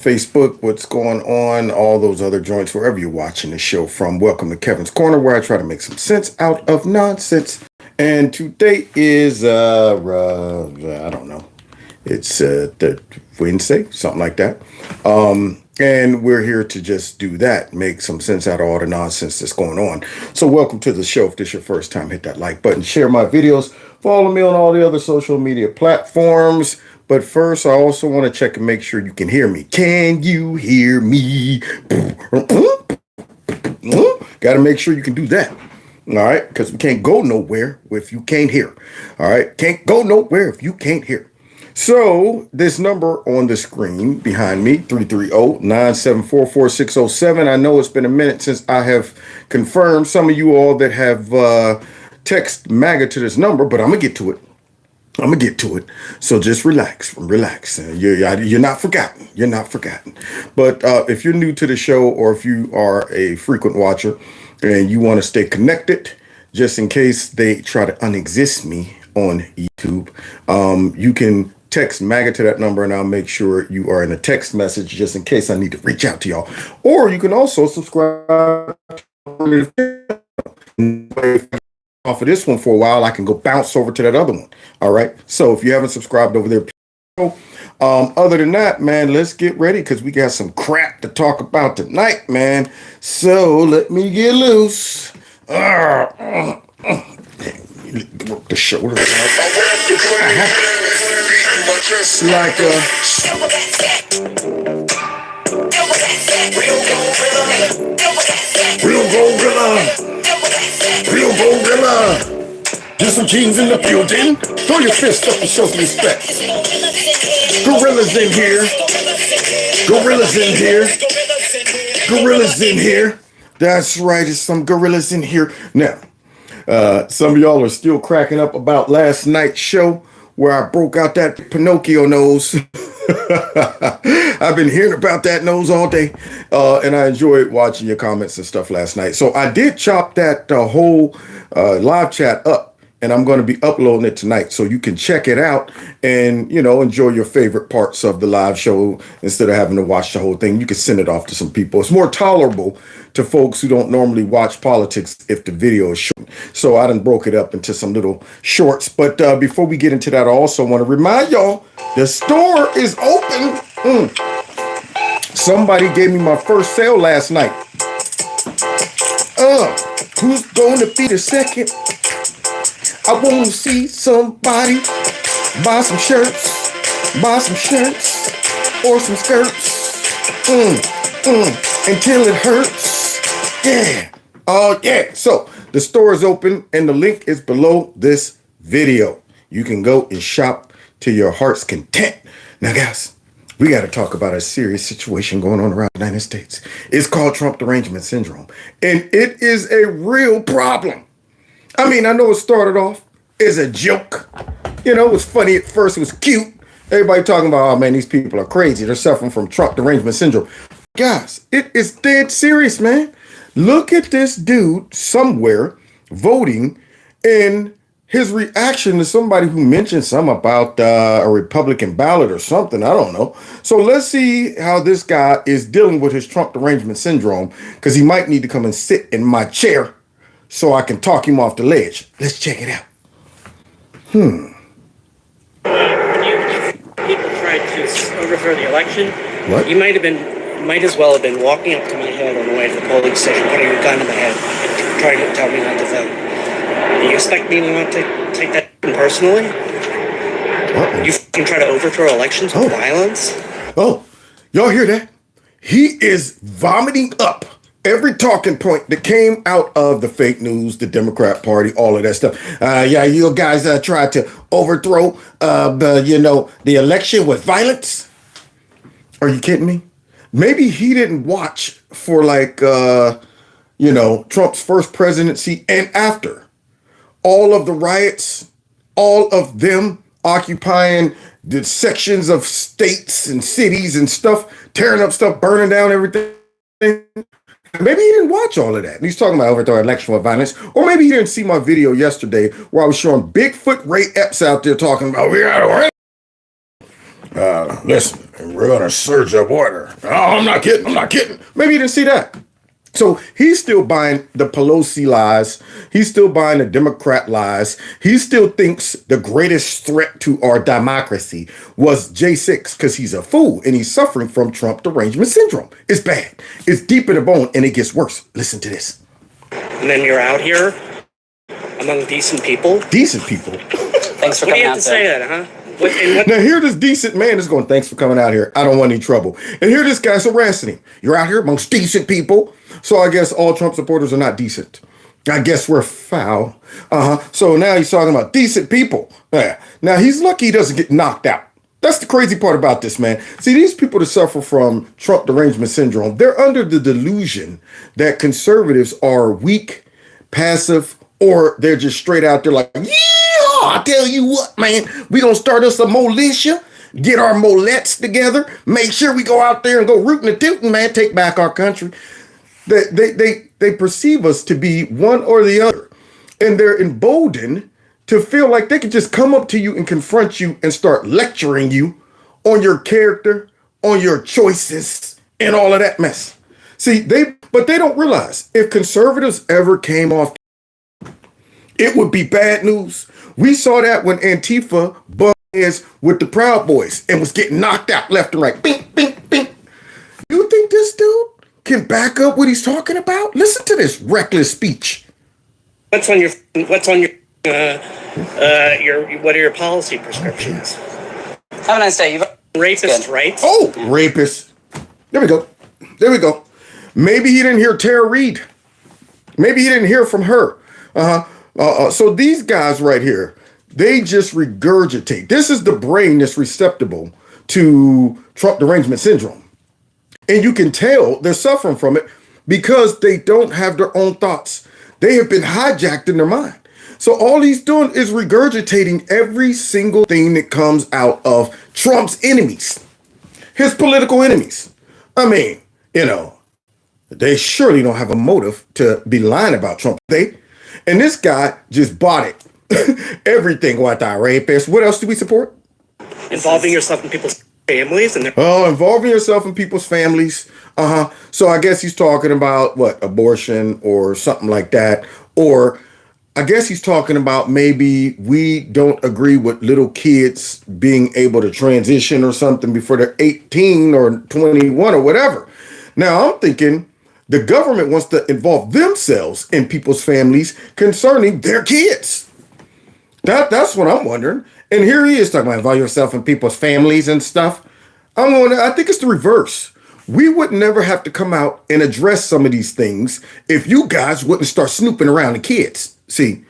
Facebook, what's going on, all those other joints, wherever you're watching the show from. Welcome to Kevin's Corner, where I try to make some sense out of nonsense. And today is, I don't know, it's the Wednesday, something like that. And we're here to just do that, make some sense out of all the nonsense that's going on. So welcome to the show. If this is your first time, hit that like button, share my videos, follow me on all the other social media platforms. But first, I also want to check and make sure you can hear me. Can you hear me? Got to make sure you can do that. All right, because we can't go nowhere if you can't hear. All right, can't go nowhere if you can't hear. So this number on the screen behind me, 330-974-4607. I know it's been a minute since I have confirmed. Some of you all that have text MAGA to this number, but I'm going to get to it. So just relax. You're not forgotten. You're not forgotten. But if you're new to the show, or if you are a frequent watcher and you want to stay connected, just in case they try to unexist me on YouTube, you can text MAGA to that number, and I'll make sure you are in a text message just in case I need to reach out to y'all. Or you can also subscribe off of this one for a while. I can go bounce over to that other one. All right. So if you haven't subscribed over there, other than that, man, let's get ready because we got some crap to talk about tonight, man. So let me get loose. Work the shoulder like a real gorilla. There's some kings in the building. Throw your fist up and show some respect. Gorillas in here. Gorillas in here. That's right. There's some gorillas in here. Now, some of y'all are still cracking up about last night's show where I broke out that Pinocchio nose. I've been hearing about that nose all day, and I enjoyed watching your comments and stuff last night. So I did chop that whole live chat up, and I'm going to be uploading it tonight so you can check it out and, enjoy your favorite parts of the live show instead of having to watch the whole thing. You can send it off to some people. It's more tolerable to folks who don't normally watch politics if the video is short. So I done broke it up into some little shorts. But before we get into that, I also want to remind y'all the store is open. Somebody gave me my first sale last night. Who's going to be the second? I want to see somebody buy some shirts or some skirts until it hurts. Yeah. Oh, yeah. So the store is open and the link is below this video. You can go and shop to your heart's content. Now, guys, we got to talk about a serious situation going on around the United States. It's called Trump derangement syndrome, and it is a real problem. I mean, I know it started off as a joke. It was funny at first. It was cute. Everybody talking about, oh, man, these people are crazy. They're suffering from Trump derangement syndrome. Guys, it is dead serious, man. Look at this dude somewhere voting, and his reaction to somebody who mentioned something about a Republican ballot or something. I don't know. So let's see how this guy is dealing with his Trump derangement syndrome, because he might need to come and sit in my chair so I can talk him off the ledge. Let's check it out. When people tried to overthrow the election, What? you might as well have been walking up to my head on the way to the polling station, putting a gun in my head and trying to tell me not to vote. You expect me not to take that personally? You can try to overthrow elections with violence? Oh, y'all hear that? He is vomiting up every talking point that came out of the fake news, the Democrat Party, all of that stuff. You guys tried to overthrow the election with violence. Are you kidding me? Maybe he didn't watch for Trump's first presidency and after. All of the riots, all of them occupying the sections of states and cities and stuff, tearing up stuff, burning down everything. Maybe he didn't watch all of that. And he's talking about overthrowing election with violence. Or maybe he didn't see my video yesterday where I was showing Bigfoot Ray Epps out there talking about, we got to Listen, And we're gonna surge up water. Oh, I'm not kidding. I'm not kidding. Maybe you didn't see that. So he's still buying the Pelosi lies. He's still buying the Democrat lies. He still thinks the greatest threat to our democracy was J6 because he's a fool and he's suffering from Trump derangement syndrome. It's bad. It's deep in the bone and it gets worse. Listen to this. And then you're out here among decent people. Decent people. Thanks for What do coming you have out to say there. that, huh? Now here this decent man is going, thanks for coming out here. I don't want any trouble. And here this guy's harassing him. You're out here amongst decent people. So I guess all Trump supporters are not decent. I guess we're foul. So now he's talking about decent people. Yeah. Now he's lucky he doesn't get knocked out. That's the crazy part about this, man. See, these people that suffer from Trump derangement syndrome, they're under the delusion that conservatives are weak, passive, or they're just straight out there like, yeah, I tell you what, man, we gonna start us a militia, get our molettes together, make sure we go out there and go rootin' and tootin', man, take back our country. They perceive us to be one or the other, and they're emboldened to feel like they can just come up to you and confront you and start lecturing you on your character, on your choices, and all of that mess. See, but they don't realize if conservatives ever came off, it would be bad news. We saw that when Antifa bumped heads with the Proud Boys and was getting knocked out left and right. Bing, bing, bing. You think this dude can back up what he's talking about? Listen to this reckless speech. What are your policy prescriptions? Have a nice day. Rapist rights? Oh, rapist. There we go. There we go. Maybe he didn't hear Tara Reid. Maybe he didn't hear from her. So these guys right here, they just regurgitate. This is the brain that's receptible to Trump derangement syndrome. And you can tell they're suffering from it because they don't have their own thoughts. They have been hijacked in their mind. So all he's doing is regurgitating every single thing that comes out of Trump's enemies, his political enemies. I mean, they surely don't have a motive to be lying about Trump. And this guy just bought it. Everything. What, the rapist? What else do we support? Involving yourself in people's families and involving yourself in people's families. So I guess he's talking about what, abortion or something like that. Or I guess he's talking about maybe we don't agree with little kids being able to transition or something before they're 18 or 21 or whatever. Now I'm thinking the government wants to involve themselves in people's families concerning their kids. That's what I'm wondering. And here he is talking about involve yourself in people's families and stuff. I think it's the reverse. We would never have to come out and address some of these things if you guys wouldn't start snooping around the kids. See,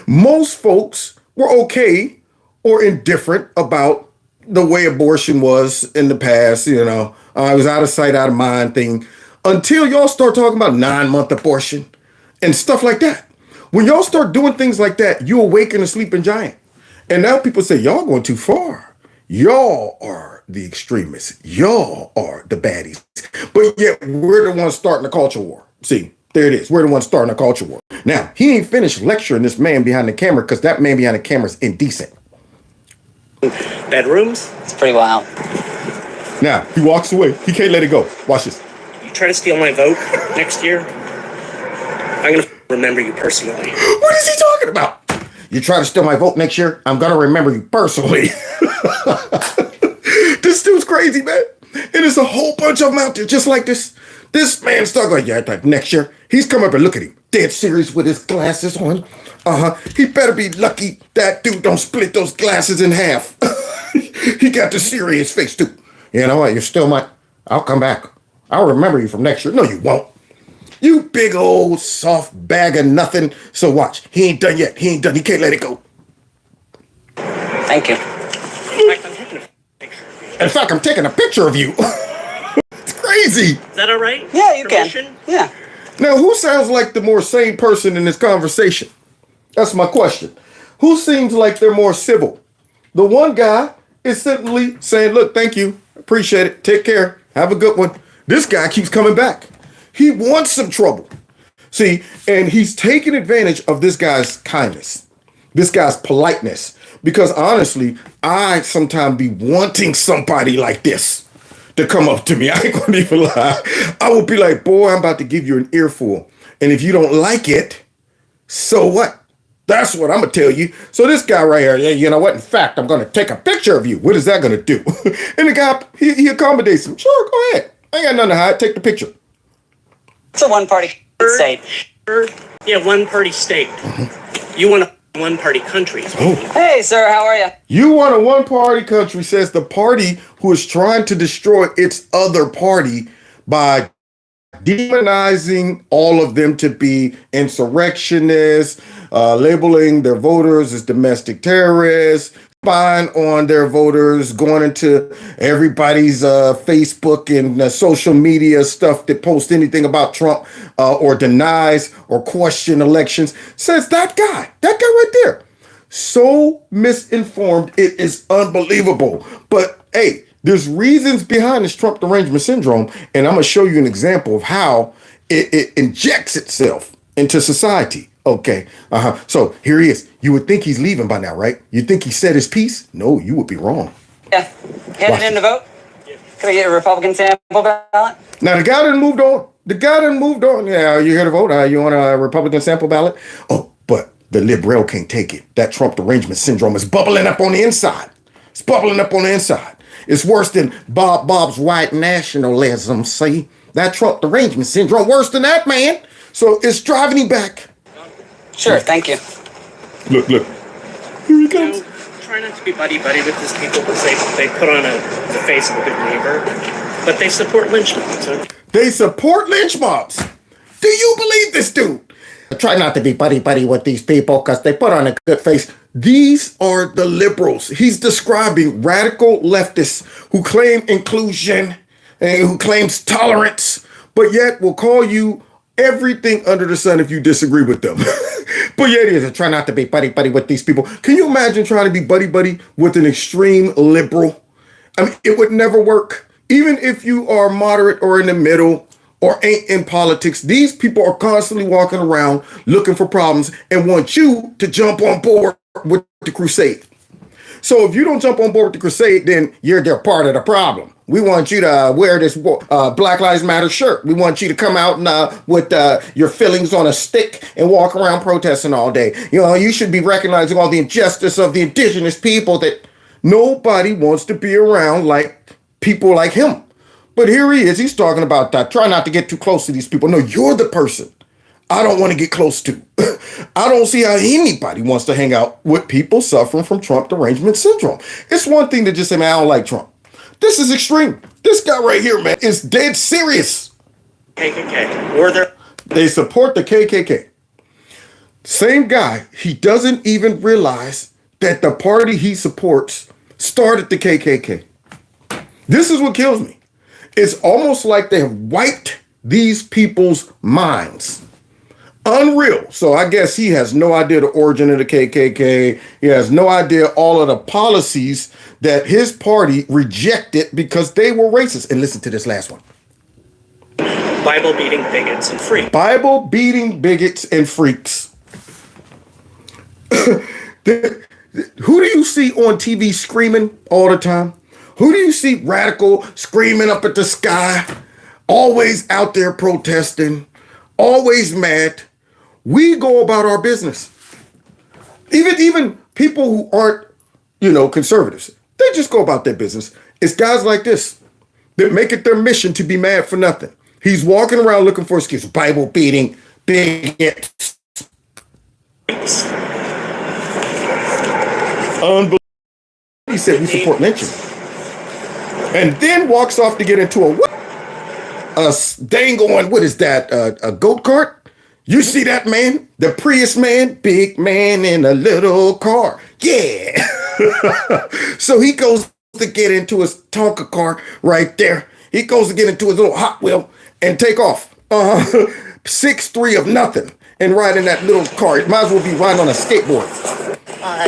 most folks were okay or indifferent about the way abortion was in the past. It was out of sight, out of mind thing until y'all start talking about 9-month abortion and stuff like that. When y'all start doing things like that, you awaken a sleeping giant. And now people say, y'all going too far. Y'all are the extremists. Y'all are the baddies. But yet we're the ones starting the culture war. See, there it is. We're the ones starting a culture war. Now, he ain't finished lecturing this man behind the camera because that man behind the camera is indecent. Bedrooms? It's pretty wild. Now, he walks away. He can't let it go. Watch this. You try to steal my vote next year? I'm going to remember you personally. What is he talking about? You try to steal my vote next year? I'm going to remember you personally. This dude's crazy, man. And there's a whole bunch of them out there just like this. This man's talking like, yeah, like next year. He's come up and look at him. Dead serious with his glasses on. He better be lucky that dude don't split those glasses in half. He got the serious face too. You know what? You're still I'll come back. I'll remember you from next year. No, you won't. You big old soft bag of nothing. So watch. He ain't done yet. He ain't done. He can't let it go. Thank you. In fact, I'm taking a picture of you. It's crazy. Is that all right? Yeah, you Permission? can. Yeah. Now, who sounds like the more sane person in this conversation? That's my question. Who seems like they're more civil? The one guy is simply saying, look, thank you. Appreciate it. Take care. Have a good one. This guy keeps coming back. He wants some trouble. See, and he's taking advantage of this guy's kindness, this guy's politeness. Because honestly, I sometimes be wanting somebody like this to come up to me. I ain't gonna even lie. I will be like, boy, I'm about to give you an earful. And if you don't like it, so what? That's what I'm gonna tell you. So this guy right here, yeah, you know what? In fact, I'm gonna take a picture of you. What is that gonna do? And the guy, he accommodates him. Sure, go ahead. I ain't got nothing to hide. Take the picture. It's a one-party state. Yeah, one-party state. You want a one-party country. Oh. Hey, sir, how are you? You want a one-party country, says the party who is trying to destroy its other party by demonizing all of them to be insurrectionists, labeling their voters as domestic terrorists, spying on their voters, going into everybody's Facebook and social media stuff that posts anything about Trump or denies or question elections. Says that guy right there. So misinformed, it is unbelievable. But hey, there's reasons behind this Trump derangement syndrome, and I'm going to show you an example of how it injects itself into society. Okay. So here he is. You would think he's leaving by now, right? You think he said his piece? No, you would be wrong. Yeah. Headed in to vote? Can I get a Republican sample ballot? Now, the guy done moved on. Yeah, you here to vote? You want a Republican sample ballot? Oh, but the liberal can't take it. That Trump derangement syndrome is bubbling up on the inside. It's bubbling up on the inside. It's worse than Bob's white nationalism, see? That Trump derangement syndrome, worse than that, man. So it's driving him back. Sure, thank you. Look. Here he comes. Try not to be buddy-buddy with these people because they put on the face of a good neighbor, but they support lynch mobs. Huh? They support lynch mobs. Do you believe this dude? Try not to be buddy-buddy with these people because they put on a good face. These are the liberals. He's describing radical leftists who claim inclusion and who claims tolerance, but yet will call you everything under the sun if you disagree with them. But yet it is. Try not to be buddy-buddy with these people. Can you imagine trying to be buddy-buddy with an extreme liberal? I mean, it would never work. Even if you are moderate or in the middle or ain't in politics, these people are constantly walking around looking for problems and want you to jump on board with the crusade. So if you don't jump on board with the crusade, then they're part of the problem. We want you to wear this Black Lives Matter shirt. We want you to come out and, with your feelings on a stick and walk around protesting all day. You know, you should be recognizing all the injustice of the indigenous people that nobody wants to be around like people like him. But here he is. He's talking about that. Try not to get too close to these people. No, you're the person I don't want to get close to. I don't see how anybody wants to hang out with people suffering from Trump derangement syndrome. It's one thing to just say, man, I don't like Trump. This is extreme. This guy right here, man, is dead serious. KKK. They support the KKK. Same guy, he doesn't even realize that the party he supports started the KKK. This is what kills me. It's almost like they have wiped these people's minds. Unreal. So I guess he has no idea the origin of the KKK. He has no idea all of the policies that his party rejected because they were racist. And listen to this last one. Bible-beating bigots and freaks. Bible-beating bigots and freaks. Who do you see on TV screaming all the time? Who do you see radical screaming up at the sky? Always out there protesting. Always mad. We go about our business. Even people who aren't, conservatives, they just go about their business. It's guys like this that make it their mission to be mad for nothing. He's walking around looking for excuses. Bible-beating bigots. Unbelievable. He said we support lynching. And then walks off to get into a dang-on, what is that, a goat cart? You see that man? The Prius man? Big man in a little car. Yeah. So he goes to get into his Tonka car right there. He goes to get into his little Hot Wheel and take off. 6'3" of nothing. And ride in that little car. It might as well be riding on a skateboard.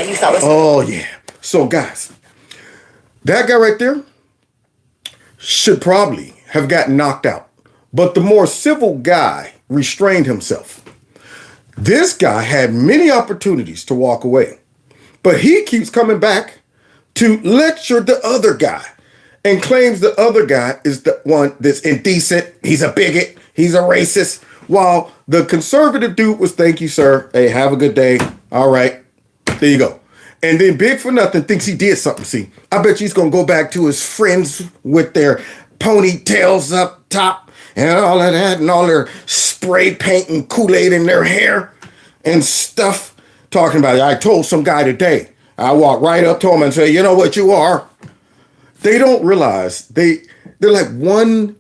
You saw this. Oh, yeah. So, guys, that guy right there should probably have gotten knocked out. But the more civil guy restrained himself. This guy had many opportunities to walk away. But he keeps coming back to lecture the other guy and claims the other guy is the one that's indecent. He's a bigot. He's a racist. While the conservative dude was, thank you, sir. Hey, have a good day. All right. There you go. And then Big for Nothing thinks he did something. See, I bet you he's going to go back to his friends with their ponytails up top and all of that and all their spray paint and Kool-Aid in their hair and stuff. Talking about it. I told some guy today. I walked right up to him and say, you know what you are? They don't realize they're like one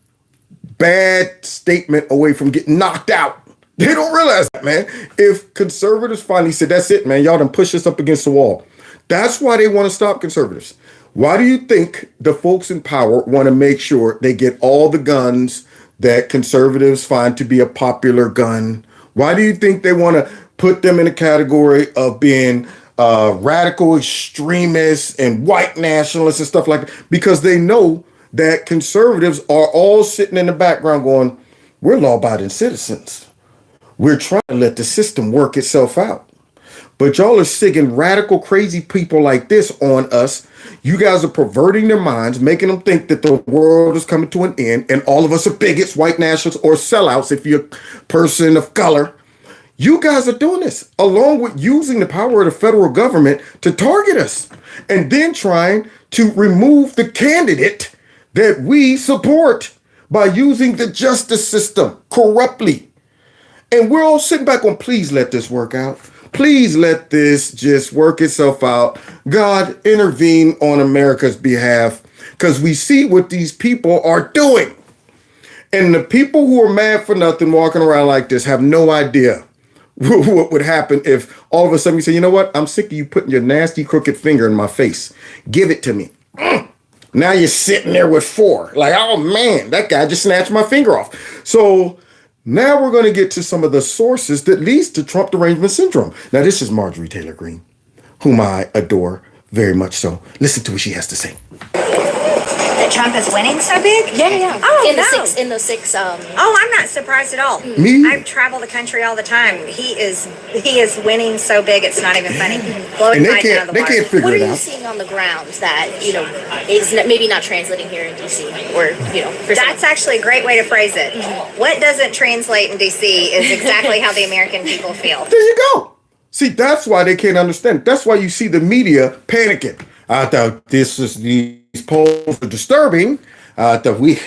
bad statement away from getting knocked out. They don't realize that, man. If conservatives finally said, that's it, man, y'all done push us up against the wall. That's why they want to stop conservatives. Why do you think the folks in power want to make sure they get all the guns that conservatives find to be a popular gun? Why do you think they want to put them in a category of being radical extremists and white nationalists and stuff like that? Because they know that conservatives are all sitting in the background going, we're law-abiding citizens. We're trying to let the system work itself out. But y'all are sigging radical, crazy people like this on us. You guys are perverting their minds, making them think that the world is coming to an end and all of us are bigots, white nationalists, or sellouts if you're a person of color. You guys are doing this along with using the power of the federal government to target us and then trying to remove the candidate that we support by using the justice system corruptly. And we're all sitting back on, please let this work out. Please let this just work itself out. God, intervene on America's behalf, because we see what these people are doing. And the people who are mad for nothing walking around like this have no idea what would happen if all of a sudden you say, you know what? I'm sick of you putting your nasty crooked finger in my face. Give it to me. Now you're sitting there with 4. Like, oh man, that guy just snatched my finger off. So now we're going to get to some of the sources that leads to Trump derangement syndrome. Now, this is Marjorie Taylor Green, whom I adore very much so. Listen to what she has to say. That Trump is winning so big? Yeah. Oh, in no. the six. Oh, I'm not surprised at all. Me? I travel the country all the time. He is winning so big it's not even funny. Blowing And they my can't figure What are it you out. seeing on the ground that is maybe not translating here in DC, or for That's actually a great way to phrase it. What doesn't translate in DC is exactly how the American people feel. There you go. See, that's why they can't understand. That's why you see the media panicking. I thought these polls are disturbing. I thought we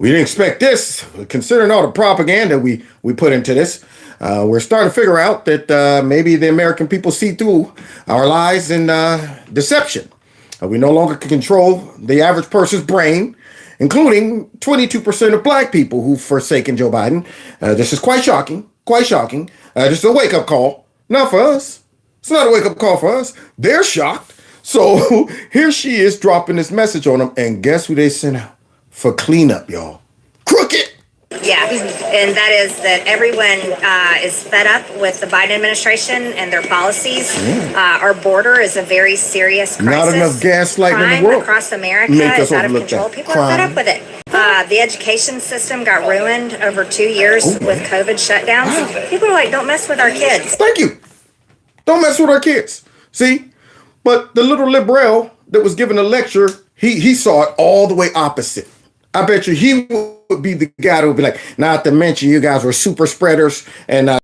didn't expect this, considering all the propaganda we put into this. We're starting to figure out that maybe the American people see through our lies and deception. We no longer can control the average person's brain, including 22% of black people who've forsaken Joe Biden. This is quite shocking, Just a wake-up call. Not for us. It's not a wake-up call for us. They're shocked. So here she is dropping this message on them, and guess who they sent out for cleanup, y'all? Crooked. Yeah, and that is that everyone is fed up with the Biden administration and their policies. Our border is a very serious crisis. Not enough gaslighting in the Crime world. across America Make us is out of overlook control. that. People are fed up with it. The education system got ruined over 2 years with COVID shutdowns. People are like, don't mess with our kids. Thank you. Don't mess with our kids. See? But the little liberal that was giving a lecture, he saw it all the way opposite. I bet you he would be the guy that would be like, not to mention you guys were super spreaders and the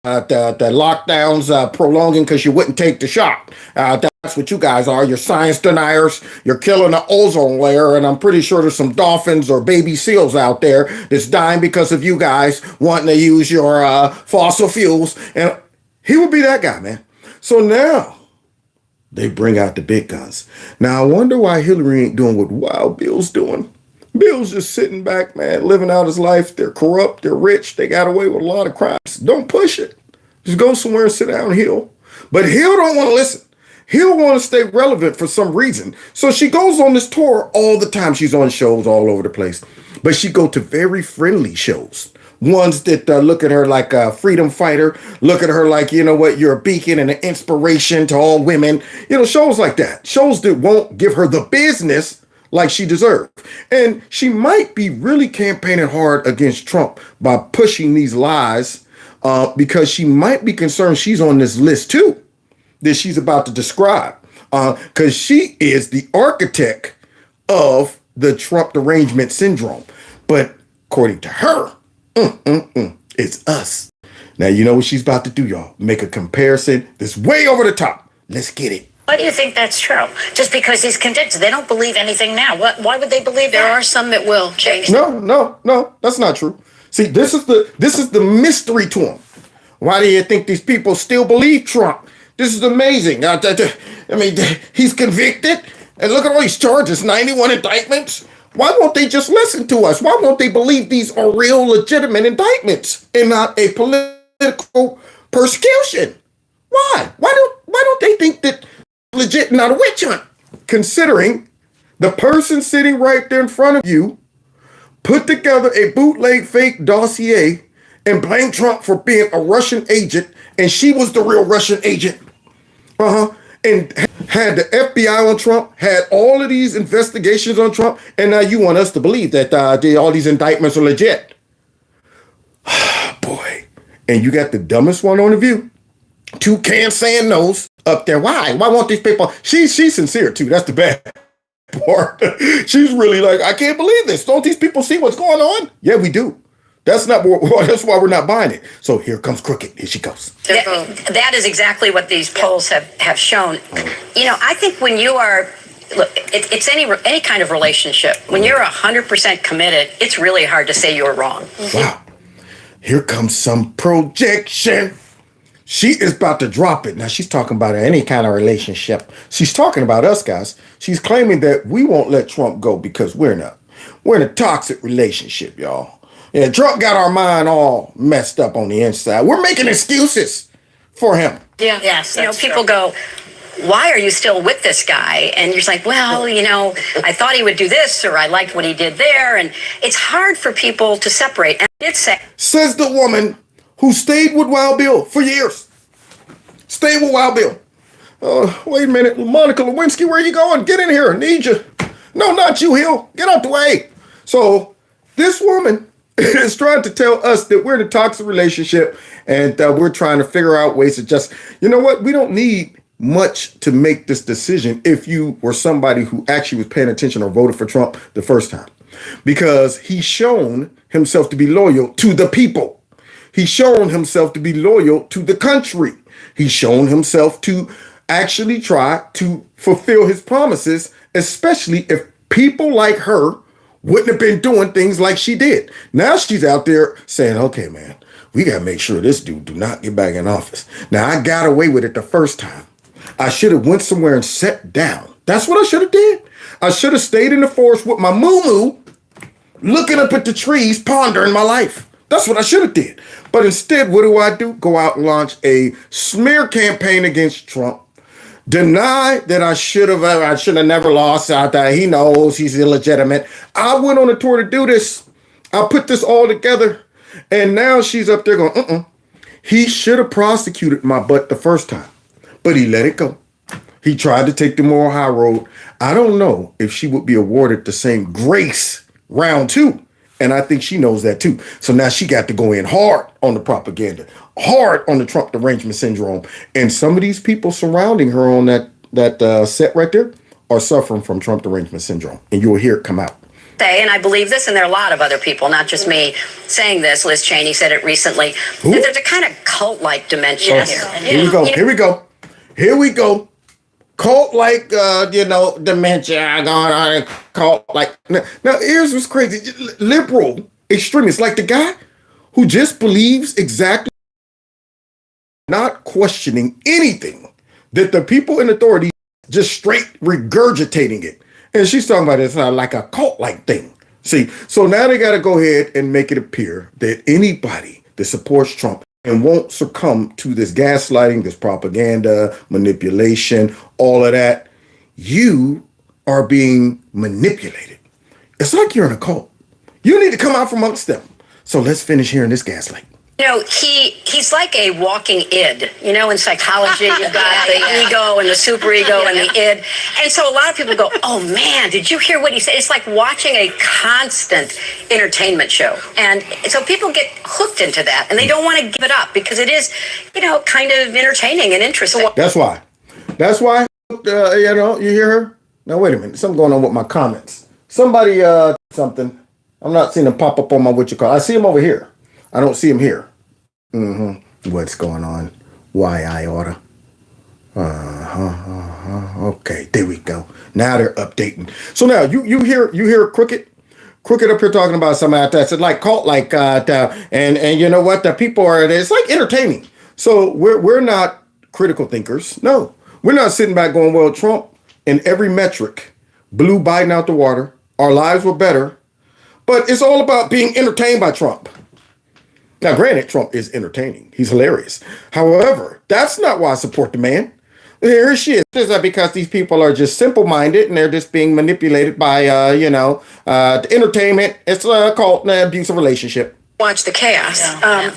lockdowns prolonging because you wouldn't take the shot. That's what you guys are. You're science deniers. You're killing the ozone layer. And I'm pretty sure there's some dolphins or baby seals out there that's dying because of you guys wanting to use your fossil fuels. And he would be that guy, man. So now they bring out the big guns. Now, I wonder why Hillary ain't doing what Wild Bill's doing. Bill's just sitting back, man, living out his life. They're corrupt. They're rich. They got away with a lot of crimes. Don't push it. Just go somewhere and sit down, Hill. But Hill don't want to listen. Hill want to stay relevant for some reason. So she goes on this tour all the time. She's on shows all over the place. But she go to very friendly shows. Ones that look at her like a freedom fighter, look at her like, you know what, you're a beacon and an inspiration to all women. Shows like that. Shows that won't give her the business like she deserves. And she might be really campaigning hard against Trump by pushing these lies because she might be concerned she's on this list too. that she's about to describe, because she is the architect of the Trump derangement syndrome. But according to her, it's us. Now, you know what she's about to do, y'all? Make a comparison that's way over the top. Let's get it. Why do you think that's true? Just because he's convicted, they don't believe anything now. Why would they believe There that? are some that will change. No, that's not true. See, this is the mystery to him. Why do you think these people still believe Trump? This is amazing. I mean, he's convicted, and look at all these charges, 91 indictments. Why won't they just listen to us? Why won't they believe these are real, legitimate indictments and not a political persecution? Why? Why don't they think that legit, not a witch hunt? Considering the person sitting right there in front of you put together a bootleg fake dossier and blamed Trump for being a Russian agent, and she was the real Russian agent. And had the FBI on Trump, had all of these investigations on Trump, and now you want us to believe that all these indictments are legit. Boy. And you got the dumbest one on the view. Toucan saying no's up there. Why? Why won't these people? She's sincere too. That's the bad part. She's really like, I can't believe this. Don't these people see what's going on? Yeah, we do. That's why we're not buying it. So here comes Crooked. Here she goes. That is exactly what these polls have shown. You know, I think when you are, look, it's any kind of relationship. When you're 100% committed, it's really hard to say you're wrong. Wow. Here comes some projection. She is about to drop it. Now, she's talking about any kind of relationship. She's talking about us, guys. She's claiming that we won't let Trump go because we're in a toxic relationship, y'all. Yeah, Trump got our mind all messed up on the inside. We're making excuses for him. Yeah. Yes. You know, people go, why are you still with this guy? And you're just like, well, you know, I thought he would do this, or I liked what he did there. And it's hard for people to separate. And it's says the woman who stayed with Wild Bill for years. Stayed with Wild Bill. Wait a minute. Monica Lewinsky, where you going? Get in here. I need you. No, not you, Hill. Get out the way. So this woman is trying to tell us that we're in a toxic relationship, and we're trying to figure out ways to just, you know what? We don't need much to make this decision if you were somebody who actually was paying attention or voted for Trump the first time, because he's shown himself to be loyal to the people. He's shown himself to be loyal to the country. He's shown himself to actually try to fulfill his promises, especially if people like her wouldn't have been doing things like she did. Now she's out there saying, okay, man, we got to make sure this dude do not get back in office. Now, I got away with it the first time. I should have went somewhere and sat down. That's what I should have did. I should have stayed in the forest with my moo-moo, looking up at the trees, pondering my life. That's what I should have did. But instead, what do? Go out and launch a smear campaign against Trump. Deny that I should have never lost out there. He knows he's illegitimate. I went on a tour to do this. I put this all together. And now she's up there going, He should have prosecuted my butt the first time, but he let it go. He tried to take the moral high road. I don't know if she would be awarded the same grace round two. And I think she knows that too. So now she got to go in hard on the propaganda, hard on the Trump derangement syndrome. And some of these people surrounding her on that set right there are suffering from Trump derangement syndrome. And you'll hear it come out. And I believe this, and there are a lot of other people, not just me, saying this. Liz Cheney said it recently. That there's a kind of cult-like dimension here. Here we go. Cult-like, dementia going on. Cult-like. Now, here's what's crazy. Liberal extremists, like the guy who just believes exactly, not questioning anything, that the people in authority just straight regurgitating it. And she's talking about it's like a cult-like thing. See, so now they got to go ahead and make it appear that anybody that supports Trump and won't succumb to this gaslighting, this propaganda, manipulation, all of that, you are being manipulated. It's like you're in a cult. You need to come out from amongst them. So let's finish hearing this gaslight. You know, he's like a walking id. You know, in psychology, you've got the ego and the superego and the id. And so a lot of people go, oh, man, did you hear what he said? It's like watching a constant entertainment show. And so people get hooked into that, and they don't want to give it up because it is, kind of entertaining and interesting. That's why. That's why, you hear her? Now, wait a minute. Something going on with my comments. Somebody, something. I'm not seeing them pop up on my I see him over here. I don't see him here. What's going on? Why I oughta. Okay, there we go. Now they're updating. So now you hear Crooked up here talking about some that's like cult and you know what, the people are, it's like entertaining. So we're not critical thinkers. No, we're not sitting back going, well, Trump in every metric blew Biden out the water. Our lives were better, but it's all about being entertained by Trump. Now, granted, Trump is entertaining. He's hilarious. However, that's not why I support the man. Here she is. Is that because these people are just simple-minded and they're just being manipulated by, entertainment? It's a cult and an abusive relationship. Watch the chaos.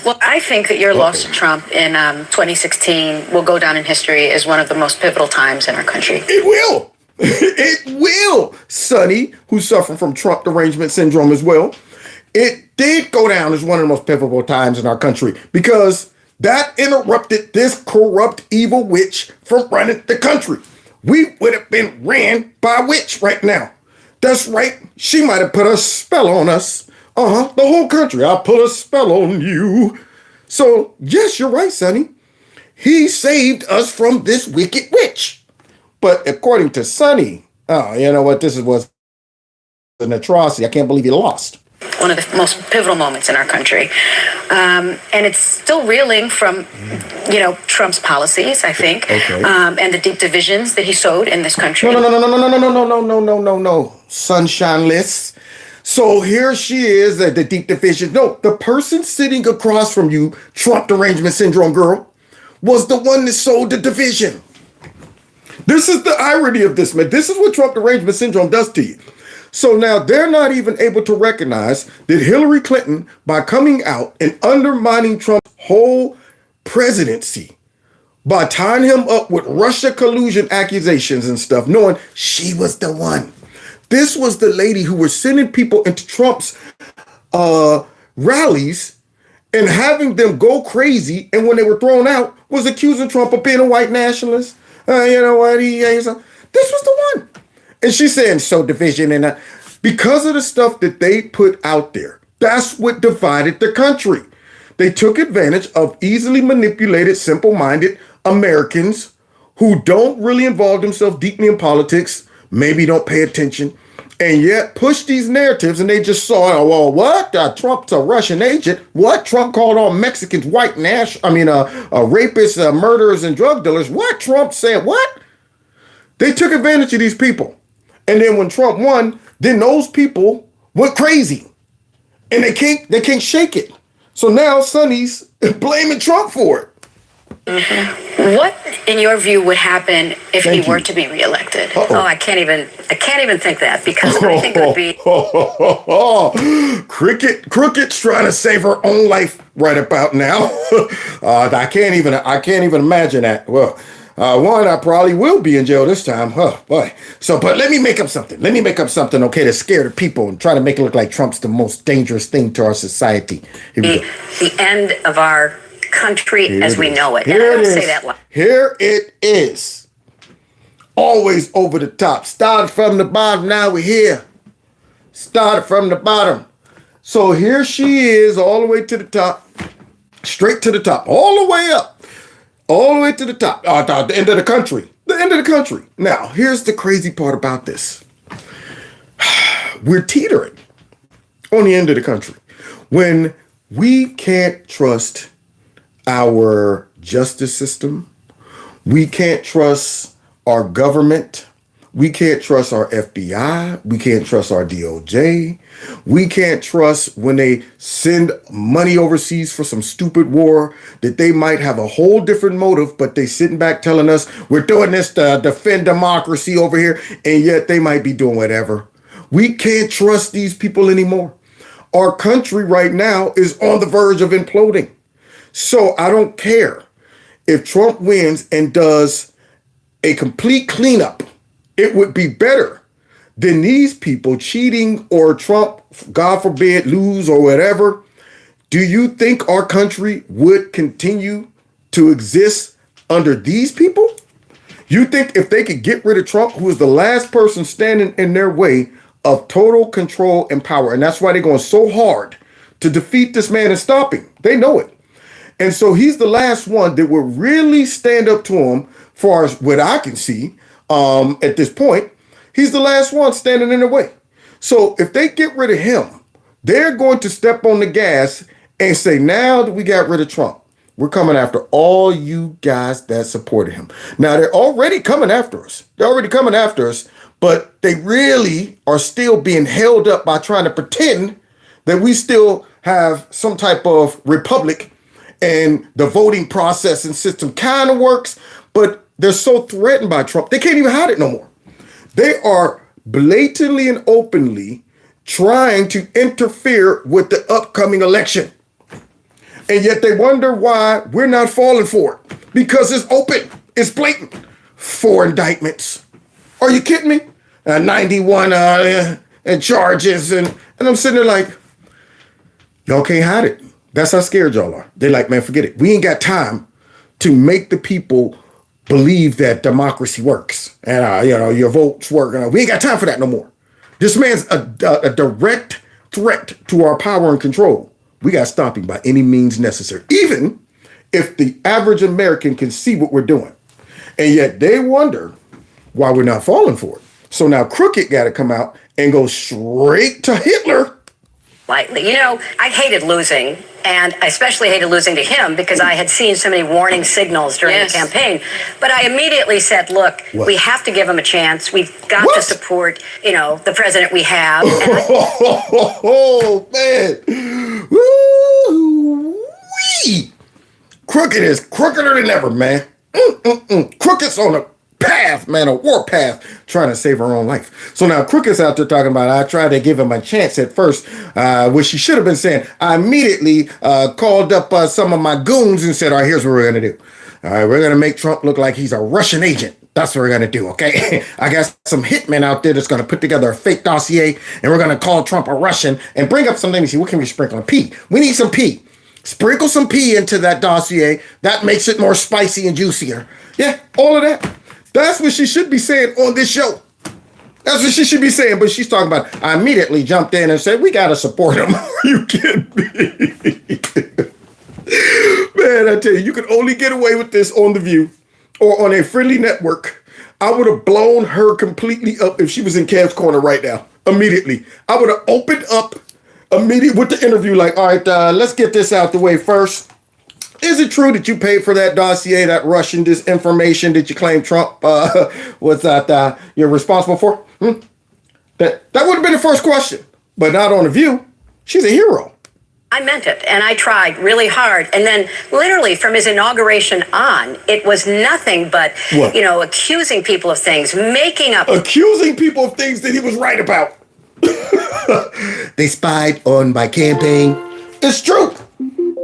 Well, I think that your loss to Trump in 2016 will go down in history as one of the most pivotal times in our country. It will. It will. Sonny, who's suffering from Trump derangement syndrome as well. It did go down as one of the most pivotal times in our country because that interrupted this corrupt evil witch from running the country. We would have been ran by a witch right now. That's right. She might have put a spell on us. The whole country. I put a spell on you. So, yes, you're right, Sonny. He saved us from this wicked witch. But according to Sonny, you know what? This was an atrocity. I can't believe he lost. One of the most pivotal moments in our country. And it's still reeling from, Trump's policies, I think, and the deep divisions that he sowed in this country. No, sunshineless. So here she is at the deep division. No, the person sitting across from you, Trump derangement syndrome girl, was the one that sowed the division. This is the irony of this, man. This is what Trump derangement syndrome does to you. So now they're not even able to recognize that Hillary Clinton, by coming out and undermining Trump's whole presidency, by tying him up with Russia collusion accusations and stuff, knowing she was the one. This was the lady who was sending people into Trump's rallies and having them go crazy. And when they were thrown out, was accusing Trump of being a white nationalist. You know what? This was the one. And she's saying so division and because of the stuff that they put out there, that's what divided the country. They took advantage of easily manipulated, simple-minded Americans who don't really involve themselves deeply in politics, maybe don't pay attention, and yet push these narratives. And they just saw, well, what? Trump's a Russian agent. What? Trump called all Mexicans white rapists, murderers, and drug dealers. What? Trump said what? They took advantage of these people. And then when Trump won, then those people went crazy. And they can't shake it. So now Sonny's blaming Trump for it. What, in your view, would happen if he were to be reelected? Uh-oh. I can't even think that because I think it would be. Crooked's trying to save her own life right about now. I can't even imagine that. Well, one, I probably will be in jail this time. Oh, boy. So, but let me make up something. Okay, to scare the people and try to make it look like Trump's the most dangerous thing to our society. Here we go. The end of our country as we know it. Here and I don't say that loud. Here it is. Always over the top. Started from the bottom, now we're here. Started from the bottom. So here she is, all the way to the top. Straight to the top. All the way up. All the way to the top, the end of the country. The end of the country. Now, here's the crazy part about this. We're teetering on the end of the country. When we can't trust our justice system, we can't trust our government, we can't trust our FBI, we can't trust our DOJ, we can't trust when they send money overseas for some stupid war that they might have a whole different motive, but they sitting back telling us we're doing this to defend democracy over here, and yet they might be doing whatever. We can't trust these people anymore. Our country right now is on the verge of imploding. So I don't care if Trump wins and does a complete cleanup. It would be better than these people cheating or Trump, God forbid, lose or whatever. Do you think our country would continue to exist under these people? You think if they could get rid of Trump, who is the last person standing in their way of total control and power, and that's why they're going so hard to defeat this man and stop him. They know it. And so he's the last one that will really stand up to him, far as what I can see at this point. He's the last one standing in their way. So if they get rid of him, they're going to step on the gas and say, now that we got rid of Trump, we're coming after all you guys that supported him. Now, they're already coming after us. They're already coming after us, but they really are still being held up by trying to pretend that we still have some type of republic and the voting process and system kind of works, but they're so threatened by Trump, they can't even hide it no more. They are blatantly and openly trying to interfere with the upcoming election. And yet they wonder why we're not falling for it. Because it's open, it's blatant. 4 indictments. Are you kidding me? 91 charges. And I'm sitting there like, y'all can't hide it. That's how scared y'all are. They're like, man, forget it. We ain't got time to make the people believe that democracy works and your votes work. We ain't got time for that no more. This man's a direct threat to our power and control. We got to stop him by any means necessary, even if the average American can see what we're doing. And yet they wonder why we're not falling for it. So now Crooked got to come out and go straight to Hitler. Lightly. I hated losing, and I especially hated losing to him because I had seen so many warning signals during the campaign. But I immediately said, look, we have to give him a chance. We've got to support, the president we have. Oh, man. Woo-wee. Crooked is crookeder than ever, man. Crooked's on a path, man, a war path, trying to save her own life. So now Crooked's out there talking about, I tried to give him a chance at first, which she should have been saying. I immediately called up some of my goons and said, all right, here's what we're going to do. All right, we're going to make Trump look like he's a Russian agent. That's what we're going to do, okay? I got some hitmen out there that's going to put together a fake dossier, and we're going to call Trump a Russian and bring up some things. See, what can we sprinkle? Pee. We need some pee. Sprinkle some pee into that dossier. That makes it more spicy and juicier. Yeah, all of that. That's what she should be saying on this show. That's what she should be saying. But she's talking about, I immediately jumped in and said, we got to support him. Are you kidding me? Man, I tell you, you can only get away with this on The View or on a friendly network. I would have blown her completely up if she was in Kev's corner right now. Immediately. I would have opened up immediately with the interview like, all right, let's get this out the way first. Is it true that you paid for that dossier, that Russian disinformation that you claim Trump was that you're responsible for? That would have been the first question, but not on The View. She's a hero. I meant it, and I tried really hard. And then literally from his inauguration on, it was nothing but, accusing people of things, making up. Accusing people of things that he was right about. They spied on my campaign. It's true.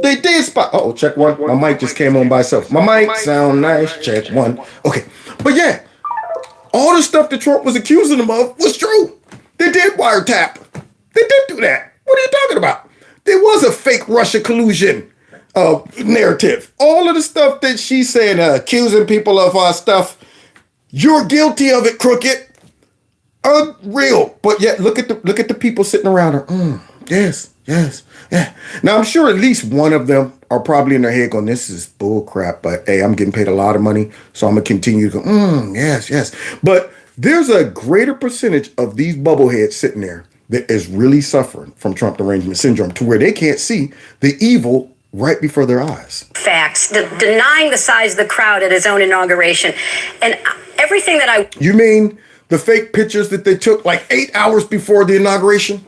They did spy. Oh, check one. My mic just came on by itself. My mic sound nice. Check one. Okay. But yeah, all the stuff that Trump was accusing them of was true. They did wiretap. They did do that. What are you talking about? There was a fake Russia collusion narrative. All of the stuff that she's saying, accusing people of stuff, you're guilty of it, Crooked. Unreal. But yet, look at the people sitting around her. Yes. Yeah. Now, I'm sure at least one of them are probably in their head going, this is bull crap, but hey, I'm getting paid a lot of money, so I'm going to continue to go, yes. But there's a greater percentage of these bubbleheads sitting there that is really suffering from Trump derangement syndrome to where they can't see the evil right before their eyes. Facts, denying the size of the crowd at his own inauguration. And everything that You mean the fake pictures that they took like 8 hours before the inauguration?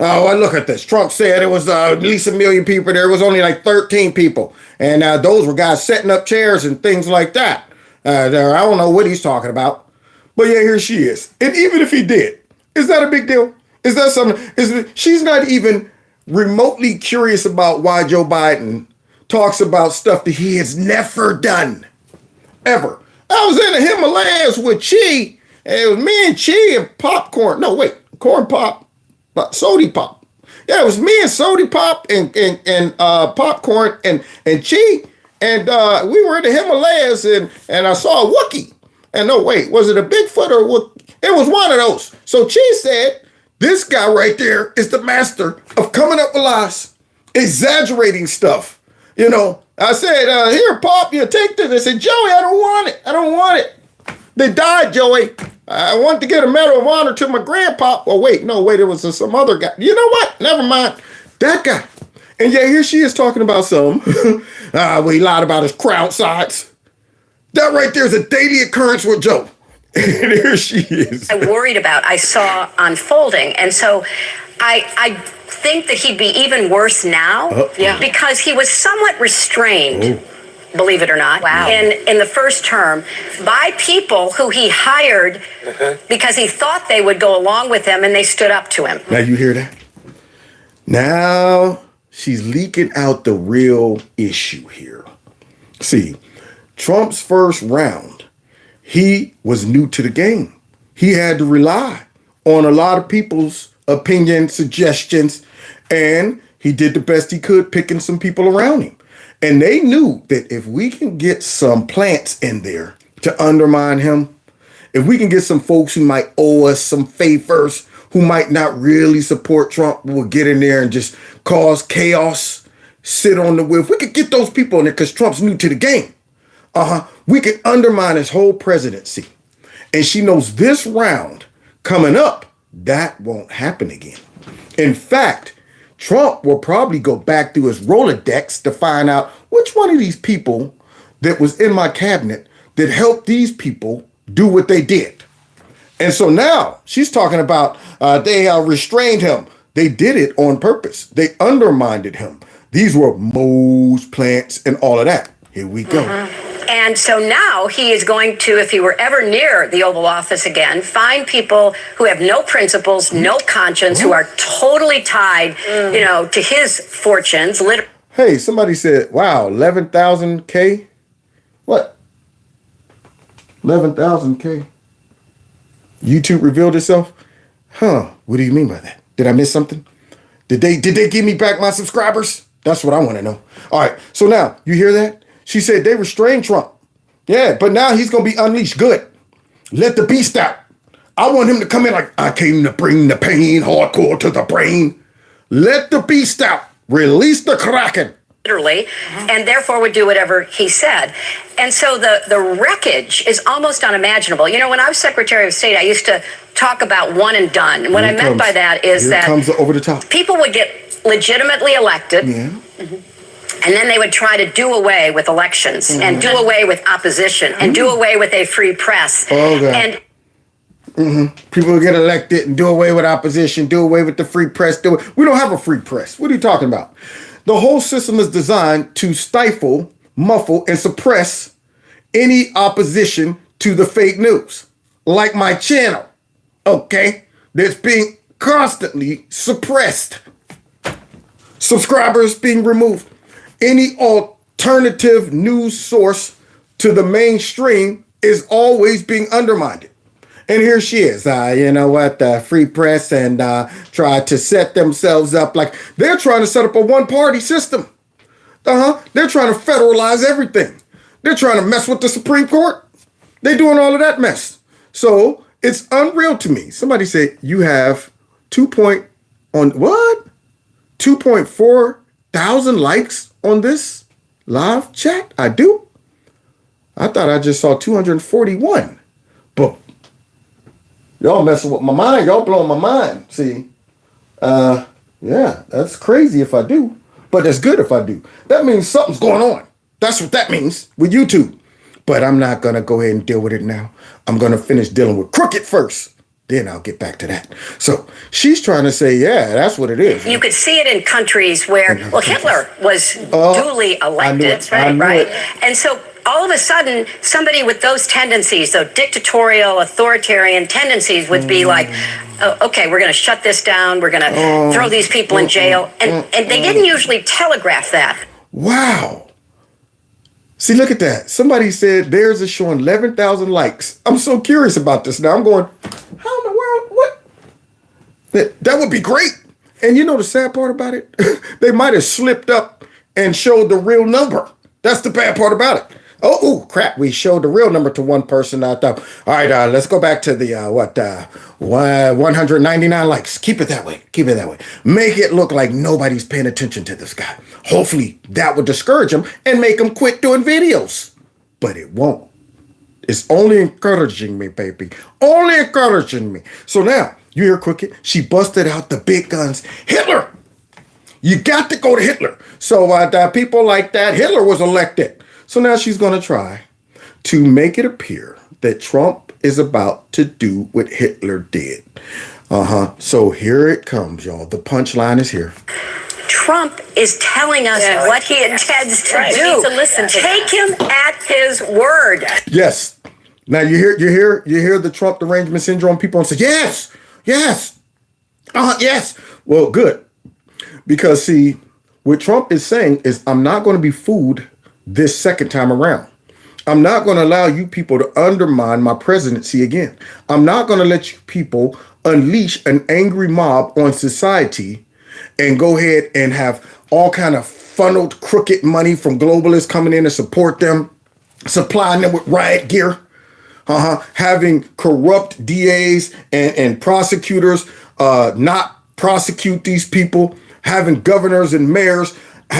Oh, well, look at this. Trump said it was at least 1 million people. There was only like 13 people. And those were guys setting up chairs and things like that. I don't know what he's talking about. But yeah, here she is. And even if he did, is that a big deal? Is that something? She's not even remotely curious about why Joe Biden talks about stuff that he has never done. Ever. I was in the Himalayas with Chi. And it was me and Chi and popcorn. No, wait. Corn pop. Sody pop. Yeah, it was me and Sody pop and popcorn and Chi. And we were in the Himalayas and I saw a Wookiee. And no, wait, was it a Bigfoot or what? It was one of those. So she said, this guy right there is the master of coming up with lies, exaggerating stuff. You know, I said, here, Pop, you take this. They said, Joey, I don't want it. I don't want it. They died, Joey. I want to get a Medal of Honor to my grandpa. Oh, wait, it was some other guy. You know what? Never mind. That guy. And yeah, here she is talking about some. We lied about his crowd size. That right there is a daily occurrence with Joe. And here she is. I worried about, I saw unfolding. And so I think that he'd be even worse now because he was somewhat restrained. Believe it or not, in the first term, by people who he hired because he thought they would go along with him and they stood up to him. Now you hear that? Now she's leaking out the real issue here. See, Trump's first round, he was new to the game. He had to rely on a lot of people's opinions, suggestions, and he did the best he could picking some people around him. And they knew that if we can get some plants in there to undermine him, if we can get some folks who might owe us some favors, who might not really support Trump, will get in there and just cause chaos, sit on the wheel. If we could get those people in there, because Trump's new to the game, we could undermine his whole presidency. And she knows this round coming up, that won't happen again. In fact, Trump will probably go back through his Rolodex to find out which one of these people that was in my cabinet that helped these people do what they did. And so now she's talking about they restrained him. They did it on purpose. They undermined him. These were moles, plants, and all of that. Here we go. And so now he is going to, if he were ever near the Oval Office again, find people who have no principles, no conscience, who are totally tied, to his fortunes. Hey, somebody said, wow, 11,000 K? What? 11,000 K? YouTube revealed itself? What do you mean by that? Did I miss something? Did they give me back my subscribers? That's what I want to know. All right, so now, you hear that? She said they restrained Trump. Yeah, but now he's going to be unleashed good. Let the beast out. I want him to come in like, I came to bring the pain hardcore to the brain. Let the beast out. Release the Kraken. Literally, and therefore would do whatever he said. And so the wreckage is almost unimaginable. You know, when I was Secretary of State, I used to talk about one and done. And what I meant by that is that comes over the top. People would get legitimately elected. And then they would try to do away with elections and do away with opposition and do away with a free press. And people will get elected and do away with opposition, do away with the free press. We don't have a free press. What are you talking about? The whole system is designed to stifle, muffle, and suppress any opposition to the fake news. Like my channel, okay? That's being constantly suppressed. Subscribers being removed. Any alternative news source to the mainstream is always being undermined. And here she is, the free press and try to set themselves up like they're trying to set up a one-party system. They're trying to federalize everything. They're trying to mess with the Supreme Court. They're doing all of that mess. So it's unreal to me. Somebody said you have 2.4 thousand likes on this live chat? I do. I thought I just saw 241. But y'all messing with my mind. Y'all blowing my mind. See, yeah, that's crazy if I do. But that's good if I do. That means something's going on. That's what that means with YouTube. But I'm not going to go ahead and deal with it now. I'm going to finish dealing with Crooked first. Then I'll get back to that. So she's trying to say, yeah, that's what it is. You could see it in countries where, Hitler was duly elected, right? And so all of a sudden, somebody with those tendencies, those dictatorial, authoritarian tendencies would be like, okay, we're going to shut this down. We're going to throw these people in jail. And they didn't usually telegraph that. Wow. See, look at that. Somebody said theirs is showing 11,000 likes. I'm so curious about this now. I'm going, how in the world? What? That would be great. And you know the sad part about it? They might have slipped up and showed the real number. That's the bad part about it. Oh, crap. We showed the real number to one person. I thought, all right, let's go back to the, 199 likes. Keep it that way. Keep it that way. Make it look like nobody's paying attention to this guy. Hopefully that would discourage him and make him quit doing videos. But it won't. It's only encouraging me, baby. Only encouraging me. So now, you hear Crooked? She busted out the big guns. Hitler! You got to go to Hitler. So people like that, Hitler was elected. So now she's going to try to make it appear that Trump is about to do what Hitler did. So here it comes, y'all. The punchline is here. Trump is telling us what he intends to do. We need to listen to Take him at his word. Yes. Now you hear the Trump derangement syndrome people say, yes. Well, good. Because see, what Trump is saying is, I'm not going to be fooled this second time around. I'm not going to allow you people to undermine my presidency again. I'm not going to let you people unleash an angry mob on society and go ahead and have all kind of funneled crooked money from globalists coming in to support them, supplying them with riot gear, having corrupt DAs and prosecutors not prosecute these people, having governors and mayors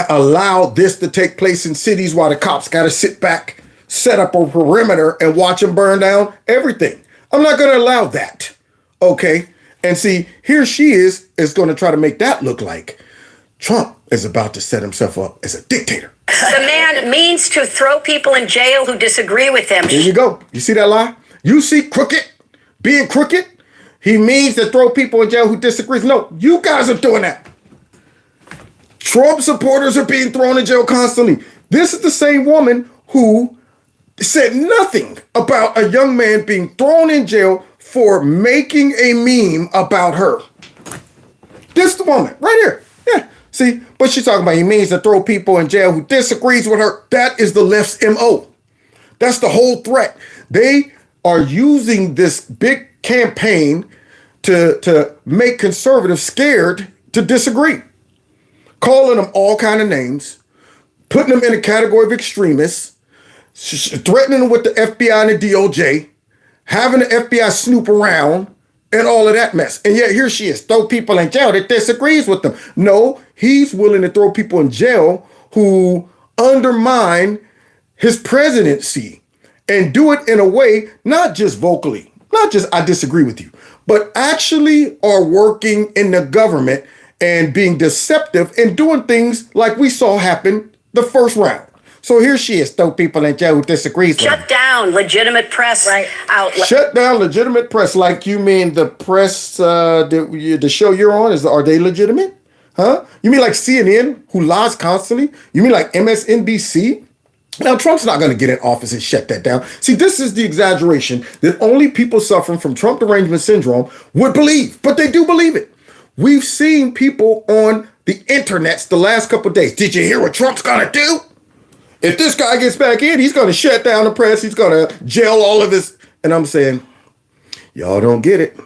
allow this to take place in cities while the cops got to sit back, set up a perimeter and watch them burn down everything. I'm not going to allow that. Okay. And see, here she is going to try to make that look like Trump is about to set himself up as a dictator. The man means to throw people in jail who disagree with him. There you go. You see that lie? You see Crooked being crooked? He means to throw people in jail who disagree. No, you guys are doing that. Trump supporters are being thrown in jail constantly. This is the same woman who said nothing about a young man being thrown in jail for making a meme about her. This the woman right here. Yeah. See, but she's talking about he means to throw people in jail who disagrees with her. That is the left's MO. That's the whole threat. They are using this big campaign to make conservatives scared to disagree. Calling them all kind of names, putting them in a category of extremists, threatening them with the FBI and the DOJ, having the FBI snoop around, and all of that mess. And yet here she is, throw people in jail that disagrees with them. No, he's willing to throw people in jail who undermine his presidency and do it in a way, not just vocally, not just I disagree with you, but actually are working in the government and being deceptive and doing things like we saw happen the first round. So here she is, throw people in jail who disagrees with Shut down legitimate press outlets. Shut down legitimate press. Like you mean the press, the show you're on, are they legitimate? Huh? You mean like CNN, who lies constantly? You mean like MSNBC? Now, Trump's not going to get in office and shut that down. See, this is the exaggeration that only people suffering from Trump derangement syndrome would believe, but they do believe it. We've seen people on the internets the last couple of days. Did you hear what Trump's going to do? If this guy gets back in, he's going to shut down the press. He's going to jail all of this. And I'm saying, y'all don't get it.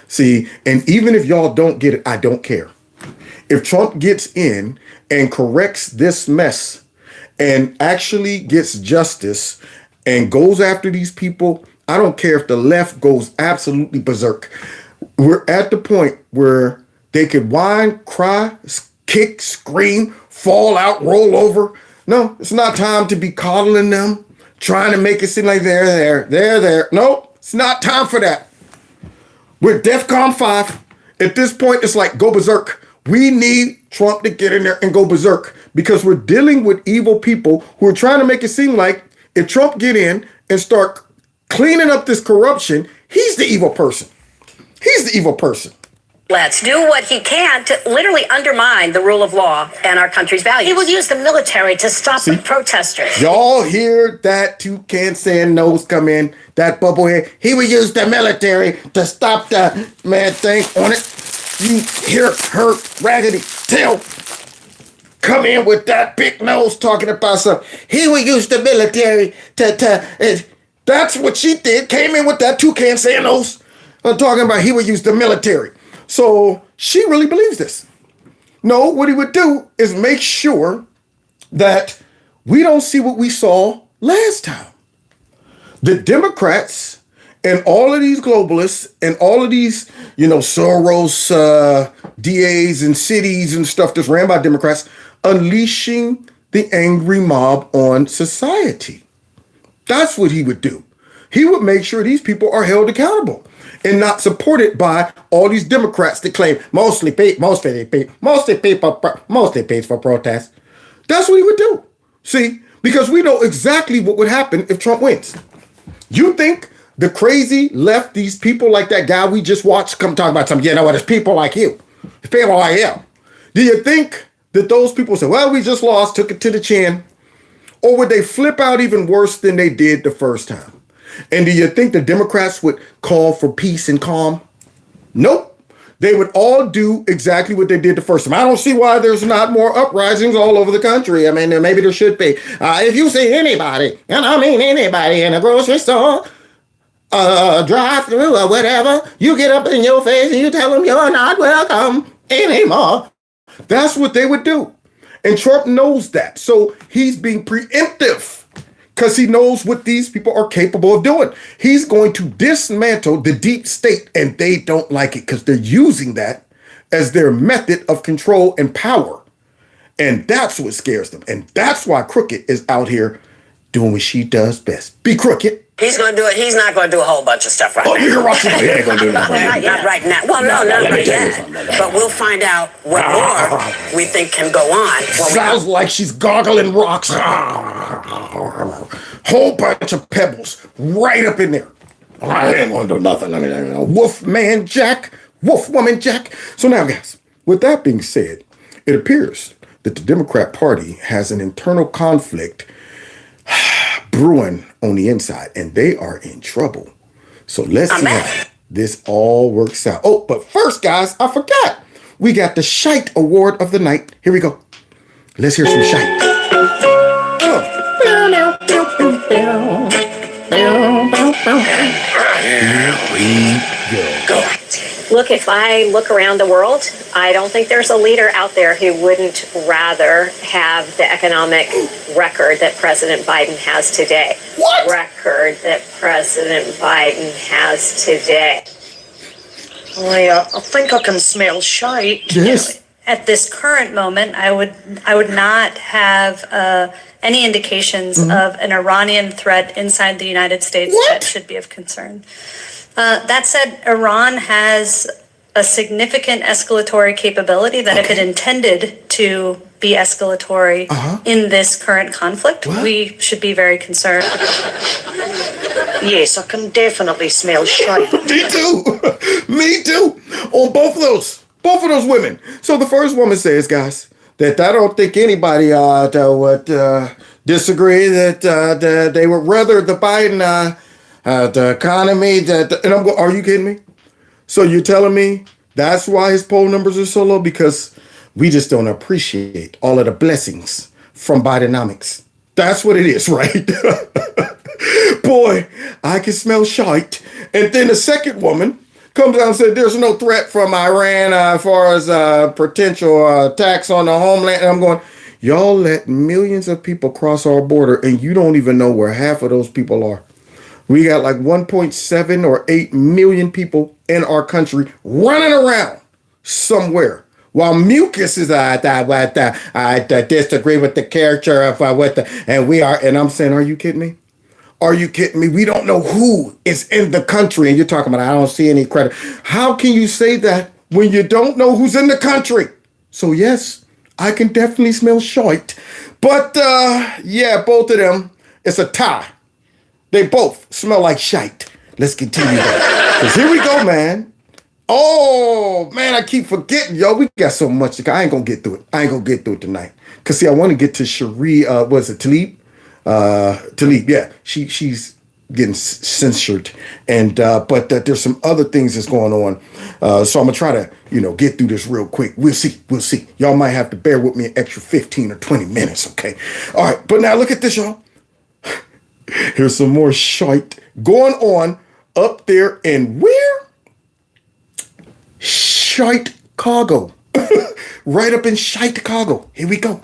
See, and even if y'all don't get it, I don't care. If Trump gets in and corrects this mess and actually gets justice and goes after these people, I don't care if the left goes absolutely berserk. We're at the point where they could whine, cry, kick, scream, fall out, roll over. No, it's not time to be coddling them, trying to make it seem like they're there. No, it's not time for that. We're DEFCON 5. At this point, it's like go berserk. We need Trump to get in there and go berserk because we're dealing with evil people who are trying to make it seem like if Trump get in and start cleaning up this corruption, he's the evil person. He's the evil person. Let's do what he can to literally undermine the rule of law and our country's values. He will use the military to stop the protesters. Y'all hear that toucan saying nose come in, that bubblehead? He will use the military to stop the mad thing on it. You hear her raggedy tail come in with that big nose talking about something. He will use the military to that's what she did. Came in with that toucan saying nose, talking about he would use the military. So she really believes this. No, what he would do is make sure that we don't see what we saw last time. The Democrats and all of these globalists and all of these, Soros DAs and cities and stuff that's ran by Democrats, unleashing the angry mob on society. That's what he would do. He would make sure these people are held accountable and not supported by all these Democrats that claim mostly paid for protests. That's what he would do. See, because we know exactly what would happen if Trump wins. You think the crazy left, these people like that guy we just watched come talk about something, it's people like you. It's people like you. Do you think that those people say, well, we just lost, took it to the chin? Or would they flip out even worse than they did the first time? And do you think the Democrats would call for peace and calm? Nope. They would all do exactly what they did the first time. I don't see why there's not more uprisings all over the country. I mean, maybe there should be. If you see anybody, and I mean anybody in a grocery store, drive through or whatever, you get up in your face and you tell them you're not welcome anymore. That's what they would do. And Trump knows that. So he's being preemptive because he knows what these people are capable of doing. He's going to dismantle the deep state, and they don't like it because they're using that as their method of control and power. And that's what scares them. And that's why Crooked is out here doing what she does best. Be crooked. He's going to do it. He's not going to do a whole bunch of stuff right now. You're right. He ain't going to do nothing. Not right now. Well, no, not right yet. But we'll find out what more we think can go on. Sounds like she's gargling rocks. Whole bunch of pebbles right up in there. I ain't going to do nothing. I mean, wolf man Jack, wolf woman Jack. So now, guys, with that being said, it appears that the Democrat Party has an internal conflict brewing on the inside, and they are in trouble. So let's see how this all works out. Oh, but first, guys, I forgot. We got the Shite Award of the night. Here we go. Let's hear some shite. Here we go. Look, if I look around the world, I don't think there's a leader out there who wouldn't rather have the economic record that President Biden has today. What? Record that President Biden has today. I think I can smell shite. Yes. At this current moment, I would not have any indications of an Iranian threat inside the United States that should be of concern. That said, Iran has a significant escalatory capability that if it intended to be escalatory in this current conflict, we should be very concerned. Yes, I can definitely smell shite. Me too. Me too. On both of those women. So the first woman says, guys, that I don't think anybody would disagree that they would rather the Biden the economy, and I'm going, are you kidding me? So you're telling me that's why his poll numbers are so low? Because we just don't appreciate all of the blessings from Bidenomics. That's what it is, right? Boy, I can smell shite. And then the second woman comes out and said there's no threat from Iran as far as potential attacks on the homeland. And I'm going, y'all let millions of people cross our border and you don't even know where half of those people are. We got like 1.7 or 8 million people in our country running around somewhere. While mucus is I disagree with the character of and I'm saying, are you kidding me? Are you kidding me? We don't know who is in the country, and you're talking about I don't see any credit. How can you say that when you don't know who's in the country? So yes, I can definitely smell shite, but yeah, both of them, it's a tie. They both smell like shite. Let's continue that. Because here we go, man. Oh, man, I keep forgetting, yo. We got so much to go. I ain't going to get through it. I ain't going to get through it tonight. Because, see, I want to get to Tlaib? Tlaib, yeah. She's getting censored. And but there's some other things that's going on. So I'm going to try to, get through this real quick. We'll see. Y'all might have to bear with me an extra 15 or 20 minutes, okay? All right, but now look at this, y'all. Here's some more shite going on up there in where? Shite Chicago. Right up in Shite Chicago. Here we go.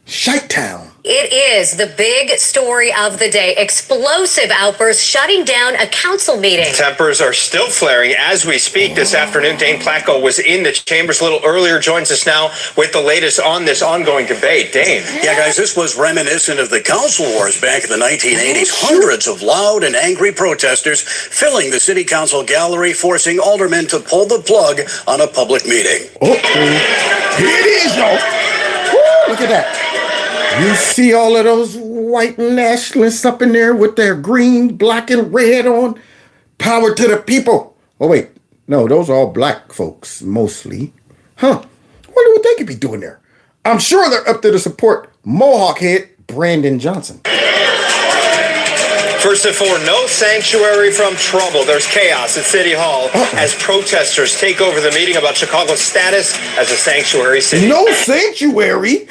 Shite Town. It is the big story of the day. Explosive outbursts shutting down a council meeting. Tempers are still flaring as we speak this afternoon. Dane Placco was in the chambers a little earlier, joins us now with the latest on this ongoing debate. Dane. Yeah, guys, this was reminiscent of the council wars back in the 1980s. Hundreds of loud and angry protesters filling the city council gallery, forcing aldermen to pull the plug on a public meeting. Here it is, y'all. Woo, look at that. You see all of those white nationalists up in there with their green, black, and red on? Power to the people. Oh, wait. No, those are all black folks, mostly. Huh. I wonder what they could be doing there. I'm sure they're up there to support Mohawk head Brandon Johnson. First of all, no sanctuary from trouble. There's chaos at City Hall as protesters take over the meeting about Chicago's status as a sanctuary city. No sanctuary?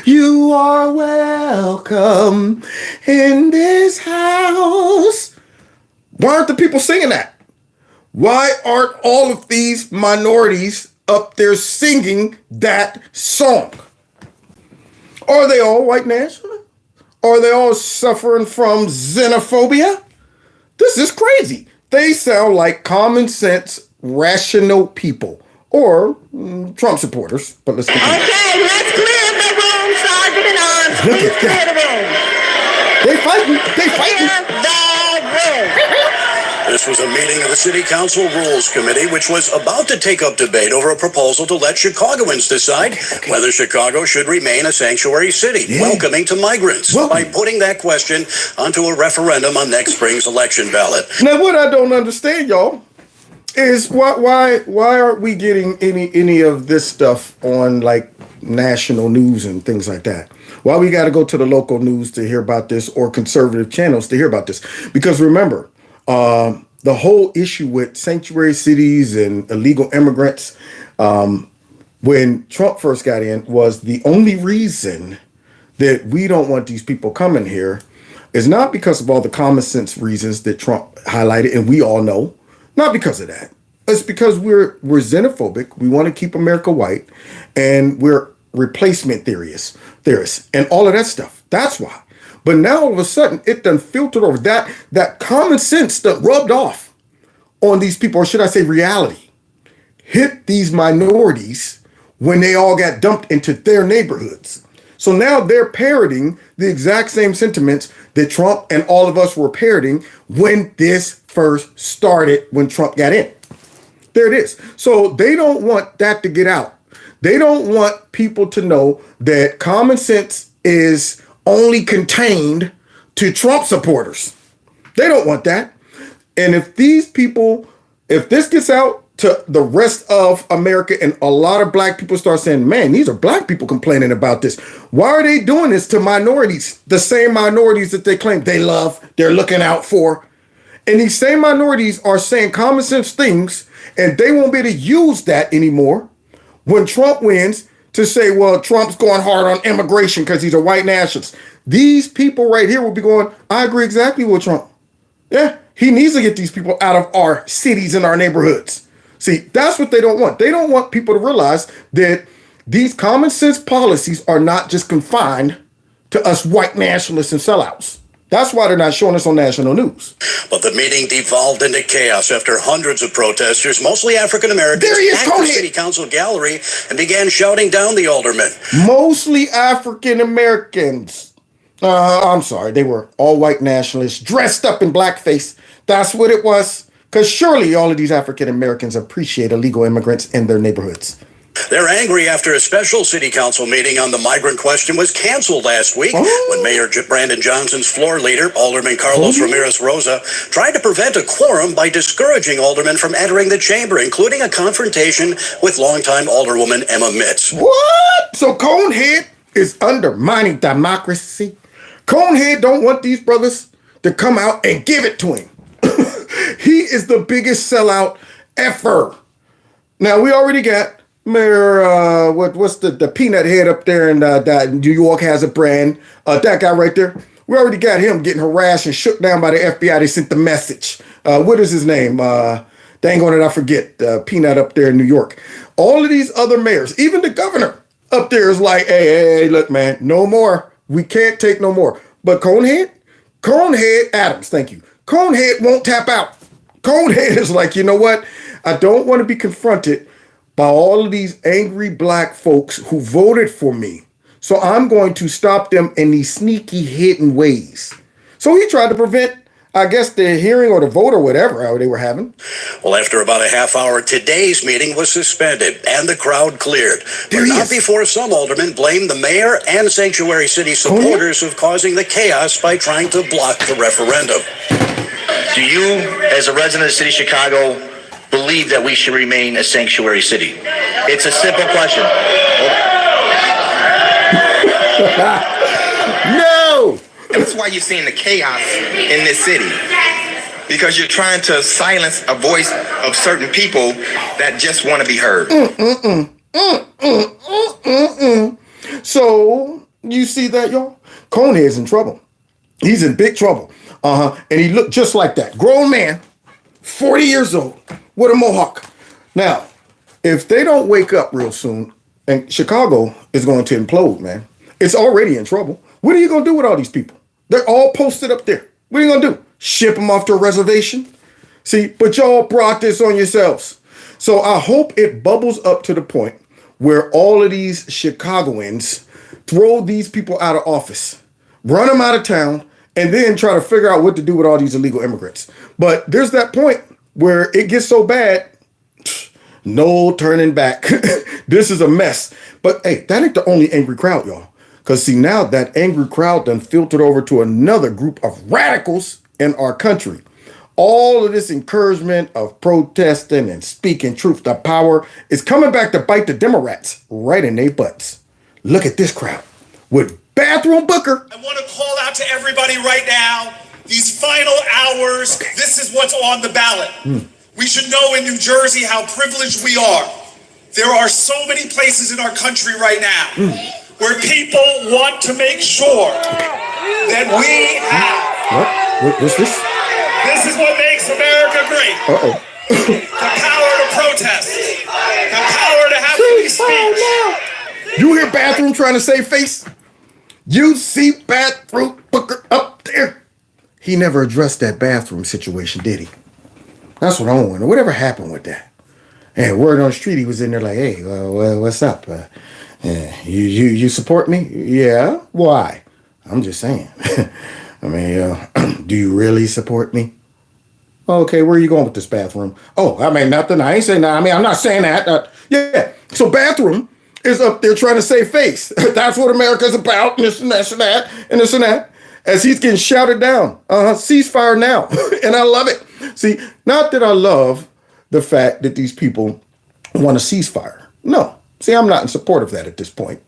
You are welcome in this house. Why aren't the people singing that? Why aren't all of these minorities up there singing that song? Are they all white nationalists? Are they all suffering from xenophobia? This is crazy. They sound like common sense, rational people. Or Trump supporters. But let's continue. Okay, let's clear the room, Sergeant in Arms. Look Please at clear that. the room. They fighting. They fighting. Clear the room. This was a meeting of the City Council Rules Committee, which was about to take up debate over a proposal to let Chicagoans decide whether Chicago should remain a sanctuary city, welcoming to migrants, by putting that question onto a referendum on next spring's election ballot. Now, what I don't understand, y'all, is why aren't we getting any of this stuff on like national news and things like that? Why we got to go to the local news to hear about this or conservative channels to hear about this? Because remember, the whole issue with sanctuary cities and illegal immigrants, when Trump first got in, was the only reason that we don't want these people coming here is not because of all the common sense reasons that Trump highlighted, and we all know, not because of that. It's because we're xenophobic. We want to keep America white, and we're replacement theorists, and all of that stuff. That's why. But now all of a sudden, it done filtered over. That common sense done rubbed off on these people, or should I say reality, hit these minorities when they all got dumped into their neighborhoods. So now they're parroting the exact same sentiments that Trump and all of us were parroting when this first started, when Trump got in. There it is. So they don't want that to get out. They don't want people to know that common sense is only contained to Trump supporters. They don't want that. And if these people, if this gets out to the rest of America and a lot of black people start saying, man, these are black people complaining about this. Why are they doing this to minorities? The same minorities that they claim they love, they're looking out for. And these same minorities are saying common sense things, and they won't be able to use that anymore when Trump wins to say, well, Trump's going hard on immigration because he's a white nationalist. These people right here will be going, I agree exactly with Trump. Yeah, he needs to get these people out of our cities and our neighborhoods. See, that's what they don't want. They don't want people to realize that these common sense policies are not just confined to us white nationalists and sellouts. That's why they're not showing us on national news. But the meeting devolved into chaos after hundreds of protesters, mostly African Americans, packed the city council gallery and began shouting down the aldermen. Mostly African Americans. I'm sorry, they were all white nationalists dressed up in blackface. That's what it was. Because surely all of these African Americans appreciate illegal immigrants in their neighborhoods. They're angry after a special city council meeting on the migrant question was canceled last week when Mayor Brandon Johnson's floor leader, Alderman Carlos Ramirez Rosa, tried to prevent a quorum by discouraging aldermen from entering the chamber, including a confrontation with longtime alderwoman Emma Mitz. What? So Conehead is undermining democracy? Conehead don't want these brothers to come out and give it to him. He is the biggest sellout ever. Now, we already got Mayor, what's the peanut head up there in that New York has a brand. That guy right there. We already got him getting harassed and shook down by the FBI. They sent the message. What is his name? Dang on it, I forget. Peanut up there in New York. All of these other mayors, even the governor up there is like, hey, look, man, no more. We can't take no more. But Conehead Adams, thank you. Conehead won't tap out. Conehead is like, you know what? I don't want to be confronted by all of these angry black folks who voted for me. So I'm going to stop them in these sneaky, hidden ways. So he tried to prevent, I guess, the hearing or the vote or whatever they were having. Well, after about a half hour, today's meeting was suspended and the crowd cleared. There But he not is. before some aldermen blamed the mayor and Sanctuary City supporters of causing the chaos by trying to block the referendum. Do you, as a resident of the city of Chicago, believe that we should remain a sanctuary city? It's a simple question. No! And that's why you're seeing the chaos in this city. Because you're trying to silence a voice of certain people that just want to be heard. So, you see that, y'all? Conehead's in trouble. He's in big trouble. And he looked just like that. Grown man, 40 years old, with a mohawk. Now, if they don't wake up real soon, and Chicago is going to implode, man. It's already in trouble. What are you going to do with all these people? They're all posted up there. What are you going to do? Ship them off to a reservation? See, but y'all brought this on yourselves. So I hope it bubbles up to the point where all of these Chicagoans throw these people out of office, run them out of town, and then try to figure out what to do with all these illegal immigrants. But there's that point where it gets so bad, no turning back. This is a mess. But hey, that ain't the only angry crowd, y'all. Because see, now that angry crowd done filtered over to another group of radicals in our country. All of this encouragement of protesting and speaking truth to power is coming back to bite the Democrats right in their butts. Look at this crowd with Bathroom Booker. I want to call out to everybody right now, these final hours, this is what's on the ballot. We should know in New Jersey how privileged we are. There are so many places in our country right now where people want to make sure that we have. What's this? This is what makes America great. The power to protest. The power to have free speech. You hear Bathroom trying to save face? You see Bathroom Booker up there? He never addressed that bathroom situation, did he? That's what I wonder. Whatever happened with that? And word on the street, he was in there like, hey, what's up? You support me? Yeah. Why? I'm just saying. I mean, do you really support me? Okay, where are you going with this Bathroom? Oh, I mean, nothing. I ain't saying that. I mean, I'm not saying that. Yeah. So Bathroom is up there trying to save face. That's what America's about. And this and that and that and this and that. As he's getting shouted down. Ceasefire now. And I love it. See, not that I love the fact that these people want a ceasefire. No. See, I'm not in support of that at this point.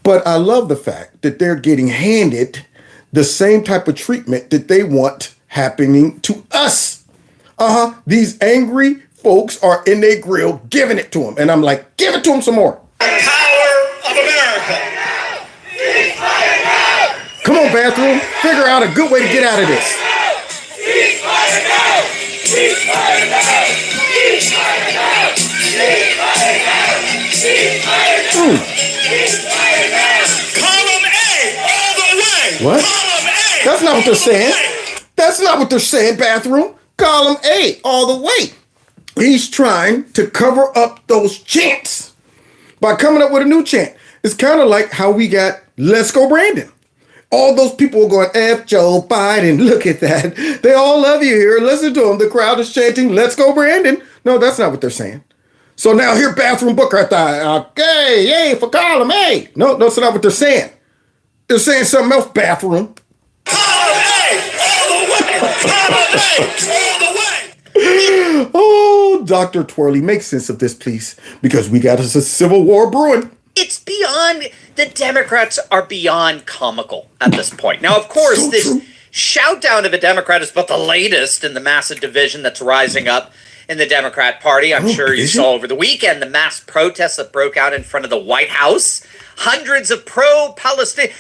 But I love the fact that they're getting handed the same type of treatment that they want happening to us. These angry folks are in their grill giving it to them. And I'm like, give it to them some more. The power of America. Come on, Bathroom. Figure out a good way to get out of this. Column A all the way. What? Column A. That's not what they're saying. That's not what they're saying, Bathroom. Column A all the way. He's trying to cover up those chants by coming up with a new chant. It's kind of like how we got Let's Go Brandon. All those people are going, F Joe Biden, look at that. They all love you here. Listen to them. The crowd is chanting, let's go Brandon. No, that's not what they're saying. So now here, Bathroom Booker, I thought, okay, yay, for column A. No, that's not what they're saying. They're saying something else, Bathroom. Column A all the way. Column A all the way. Oh, Dr. Twirly, make sense of this, please, because we got us a civil war brewing. It's beyond, the Democrats are beyond comical at this point. Now, of course, So this true. shout down of a Democrat is but the latest in the massive division that's rising up. in the Democrat Party. I'm sure you saw over the weekend the mass protests that broke out in front of the White House. Hundreds of passionate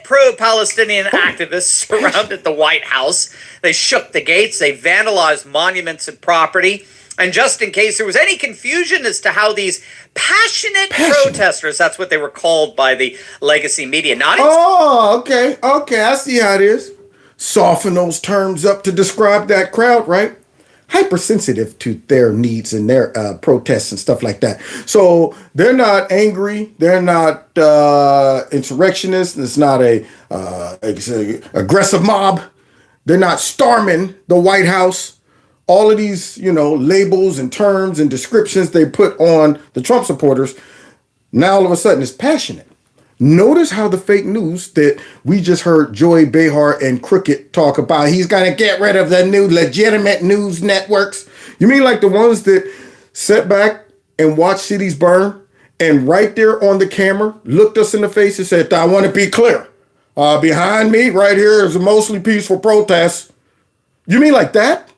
pro-Palestinian activists surrounded the White House. They shook the gates. They vandalized monuments and property. And just in case there was any confusion as to how these passionate protesters, that's what they were called by the legacy media. Okay, I see how it is. Soften those terms up to describe that crowd, right? Hypersensitive to their needs and their protests and stuff like that. So they're not angry. They're not insurrectionists. It's not a aggressive mob. They're not storming the White House. All of these, labels and terms and descriptions they put on the Trump supporters, now all of a sudden it's passionate. Notice how the fake news that we just heard Joy Behar and Crooked talk about, he's going to get rid of the new legitimate news networks. You mean like the ones that sat back and watched cities burn and right there on the camera looked us in the face and said, I want to be clear. Behind me right here is a mostly peaceful protest. You mean like that?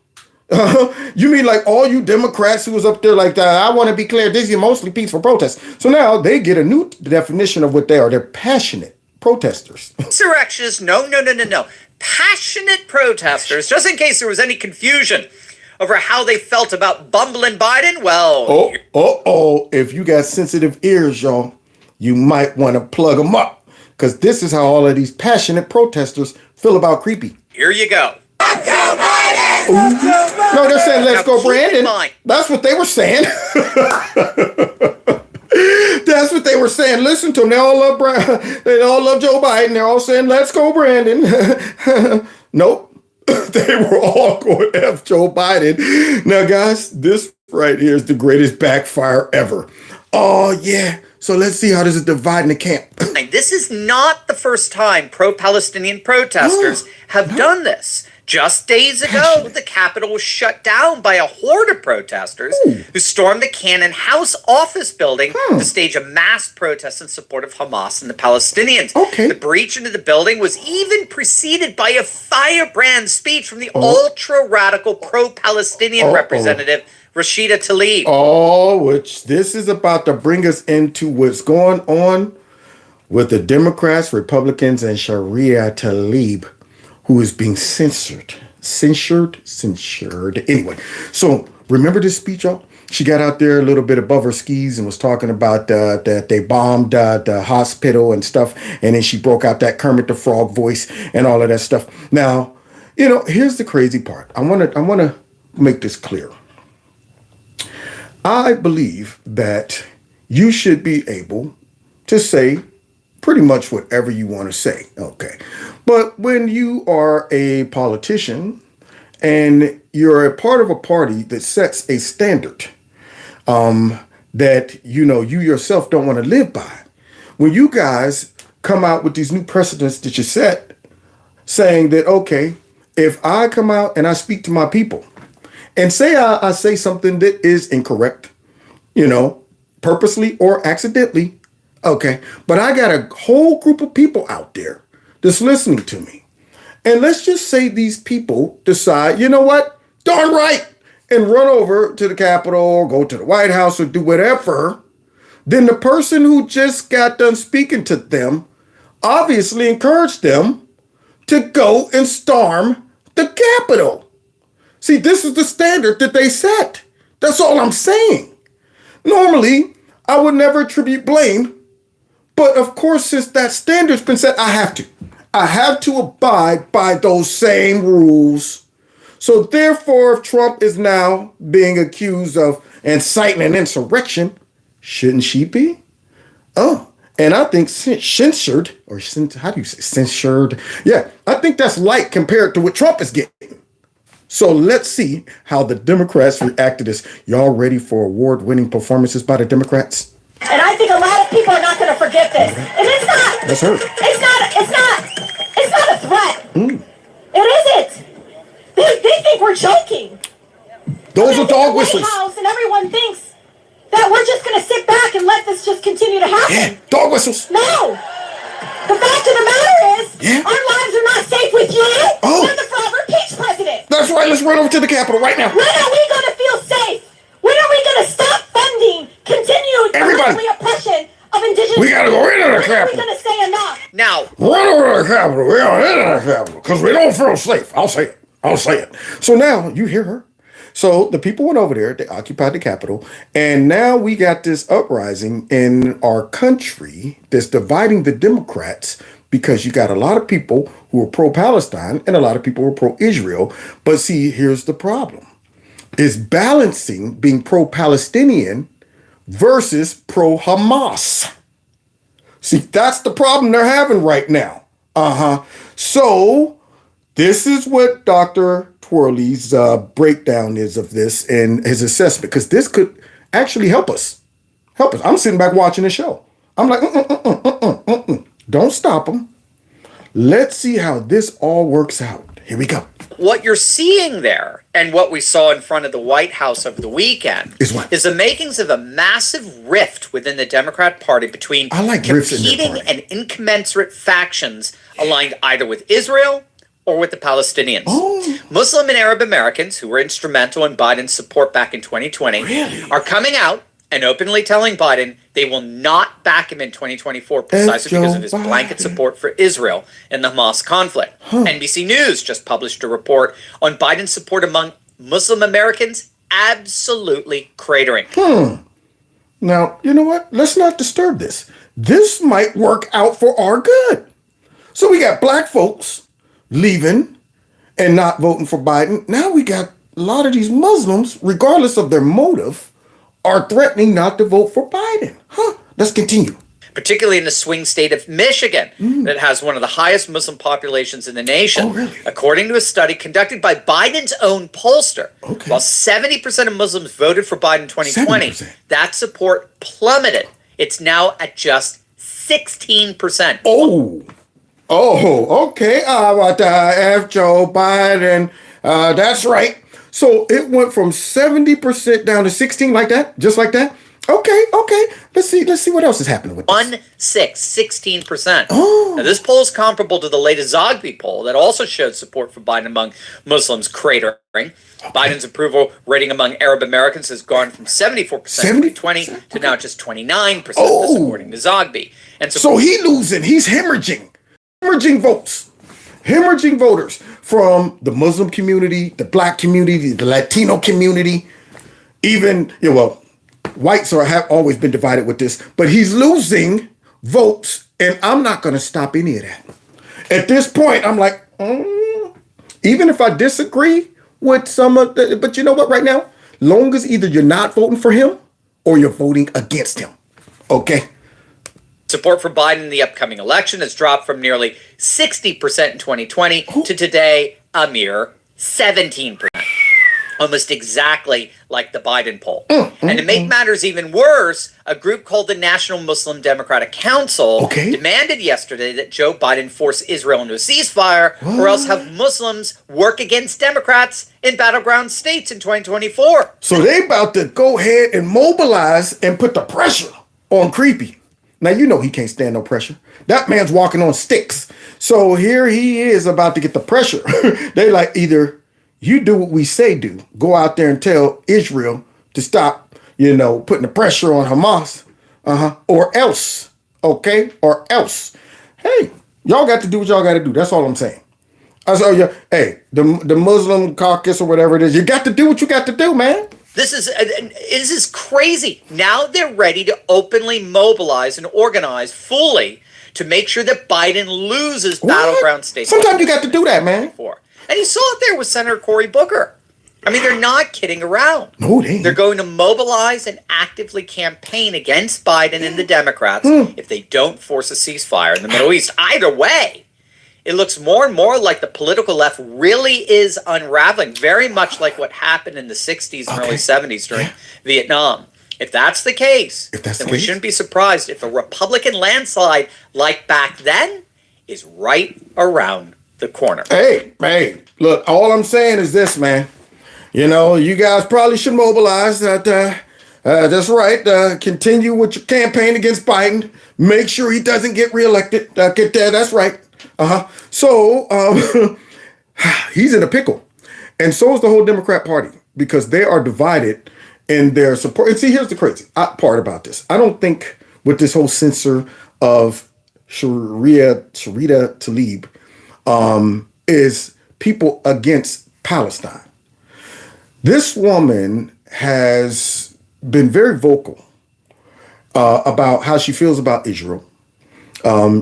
You mean like all you Democrats who was up there like that? I want to be clear, this is mostly peaceful protests. So now they get a new definition of what they are. They're passionate protesters. Insurrectionists, no. Passionate protesters, just in case there was any confusion over how they felt about bumbling Biden. Well, if you got sensitive ears, y'all, you might want to plug them up, because this is how all of these passionate protesters feel about creepy. Here you go. No, they're saying, let's go, Brandon. That's what they were saying. That's what they were saying. Listen to them. They all love They all love Joe Biden. They're all saying, let's go, Brandon. Nope. They were all going F Joe Biden. Now, guys, this right here is the greatest backfire ever. Oh, yeah. So let's see how this is dividing the camp. This is not the first time pro-Palestinian protesters have done this. Just days ago, the Capitol was shut down by a horde of protesters who stormed the Cannon House office building to stage a mass protest in support of Hamas and the Palestinians. The breach into the building was even preceded by a firebrand speech from the ultra-radical pro-Palestinian representative, Rashida Tlaib. Which this is about to bring us into what's going on with the Democrats, Republicans, and Sharia Tlaib, who is being censured. Anyway, so remember this speech, y'all? She got out there a little bit above her skis and was talking about that they bombed the hospital and stuff. And then she broke out that Kermit the Frog voice and all of that stuff. Now, here's the crazy part. I want to make this clear. I believe that you should be able to say pretty much whatever you want to say. Okay. But when you are a politician and you're a part of a party that sets a standard that, you yourself don't want to live by, when you guys come out with these new precedents that you set, saying that, okay, if I come out and I speak to my people and say I say something that is incorrect, purposely or accidentally, okay, but I got a whole group of people out there that's listening to me. And let's just say these people decide, you know what, darn right, and run over to the Capitol or go to the White House or do whatever. Then the person who just got done speaking to them obviously encouraged them to go and storm the Capitol. See, this is the standard that they set. That's all I'm saying. Normally, I would never attribute blame. But of course, since that standard's been set, I have to abide by those same rules. So therefore, if Trump is now being accused of inciting an insurrection, shouldn't she be? And I think censured, or how do you say censured? Yeah, I think that's light compared to what Trump is getting. So let's see how the Democrats react to this. Y'all ready for award-winning performances by the Democrats? And I think a lot of people are not going to forget this. And it's not. That's her. It's not a threat. It isn't. They think we're joking. Those are dog whistles. White House and everyone thinks that we're just going to sit back and let this just continue to happen. Yeah, dog whistles. No. The fact of the matter is, our lives are not safe with you. You're the forever peace president. That's right. Let's run over to the Capitol right now. When are we going Everybody. oppression of indigenous. We gotta go into the Capitol. We're going to say enough. Now, Run over to the Capitol. We are in the Capitol because we don't feel safe. I'll say it. I'll say it. So now you hear her. So the people went over there. They occupied the Capitol. And now we got this uprising in our country that's dividing the Democrats because you got a lot of people who are pro-Palestine and a lot of people who are pro-Israel. But see, here's the problem. It's balancing being pro-Palestinian versus pro-Hamas. See, that's the problem they're having right now. So this is what Dr. Twirly's breakdown is of this and his assessment, because this could actually help us. I'm sitting back watching the show. I'm like, don't stop them. Let's see how this all works out. Here we go. what you're seeing there, and what we saw in front of the White House over the weekend, is the makings of a massive rift within the Democrat Party between competing and incommensurate factions aligned either with Israel or with the Palestinians. Muslim and Arab Americans, who were instrumental in Biden's support back in 2020, are coming out and openly telling Biden they will not back him in 2024 precisely because of his blanket support for Israel in the Hamas conflict. NBC News just published a report on Biden's support among Muslim Americans absolutely cratering. Now, you know what? Let's not disturb this. This might work out for our good. So we got black folks leaving and not voting for Biden. Now we got a lot of these Muslims, regardless of their motive, are threatening not to vote for Biden. Let's continue. Particularly in the swing state of Michigan, that has one of the highest Muslim populations in the nation. According to a study conducted by Biden's own pollster, while 70% of Muslims voted for Biden in 2020, that support plummeted. It's now at just 16%. Okay. I want to have Joe Biden. That's right. So it went from 70% down to 16 like that, just like that. Okay. Let's see what else is happening with this. 16%. Now this poll is comparable to the latest Zogby poll that also showed support for Biden among Muslims cratering. Biden's approval rating among Arab Americans has gone from 74% in 2020 to now just 29%, according to Zogby. And so he's losing. He's hemorrhaging votes. Hemorrhaging voters from the Muslim community, the black community, the Latino community, even, whites have always been divided with this, but he's losing votes, and I'm not going to stop any of that. At this point, I'm like, even if I disagree with some of the, but you know what, right now, long as either you're not voting for him or you're voting against him, okay? Support for Biden in the upcoming election has dropped from nearly 60% in 2020 to today a mere 17%. Almost exactly like the Biden poll. And to make matters even worse, a group called the National Muslim Democratic Council demanded yesterday that Joe Biden force Israel into a ceasefire or else have Muslims work against Democrats in battleground states in 2024. So they about to go ahead and mobilize and put the pressure on Creepy. Now, you know he can't stand no pressure. That man's walking on sticks. So here he is about to get the pressure. They like, either you do what we say do, go out there and tell Israel to stop, putting the pressure on Hamas, or else, okay? Or else. Hey, y'all got to do what y'all got to do. That's all I'm saying. The Muslim caucus or whatever it is, you got to do what you got to do, man. This is crazy. Now they're ready to openly mobilize and organize fully to make sure that Biden loses battleground states. Sometimes you got to do that, man. And you saw it there with Senator Cory Booker. I mean, they're not kidding around. No, they ain't. They're going to mobilize and actively campaign against Biden and the Democrats if they don't force a ceasefire in the Middle East. Either way, it looks more and more like the political left really is unraveling, very much like what happened in the 60s and early 70s during Vietnam. If that's the case, then we shouldn't be surprised if a Republican landslide like back then is right around the corner. Hey, look, all I'm saying is this, man. You guys probably should mobilize. That's right. Continue with your campaign against Biden. Make sure he doesn't get reelected. Get there. That's right. So he's in a pickle. And so is the whole Democrat Party, because they are divided in their support. And see, here's the crazy part about this. I don't think with this whole censor of Rashida Tlaib is people against Palestine. This woman has been very vocal about how she feels about Israel.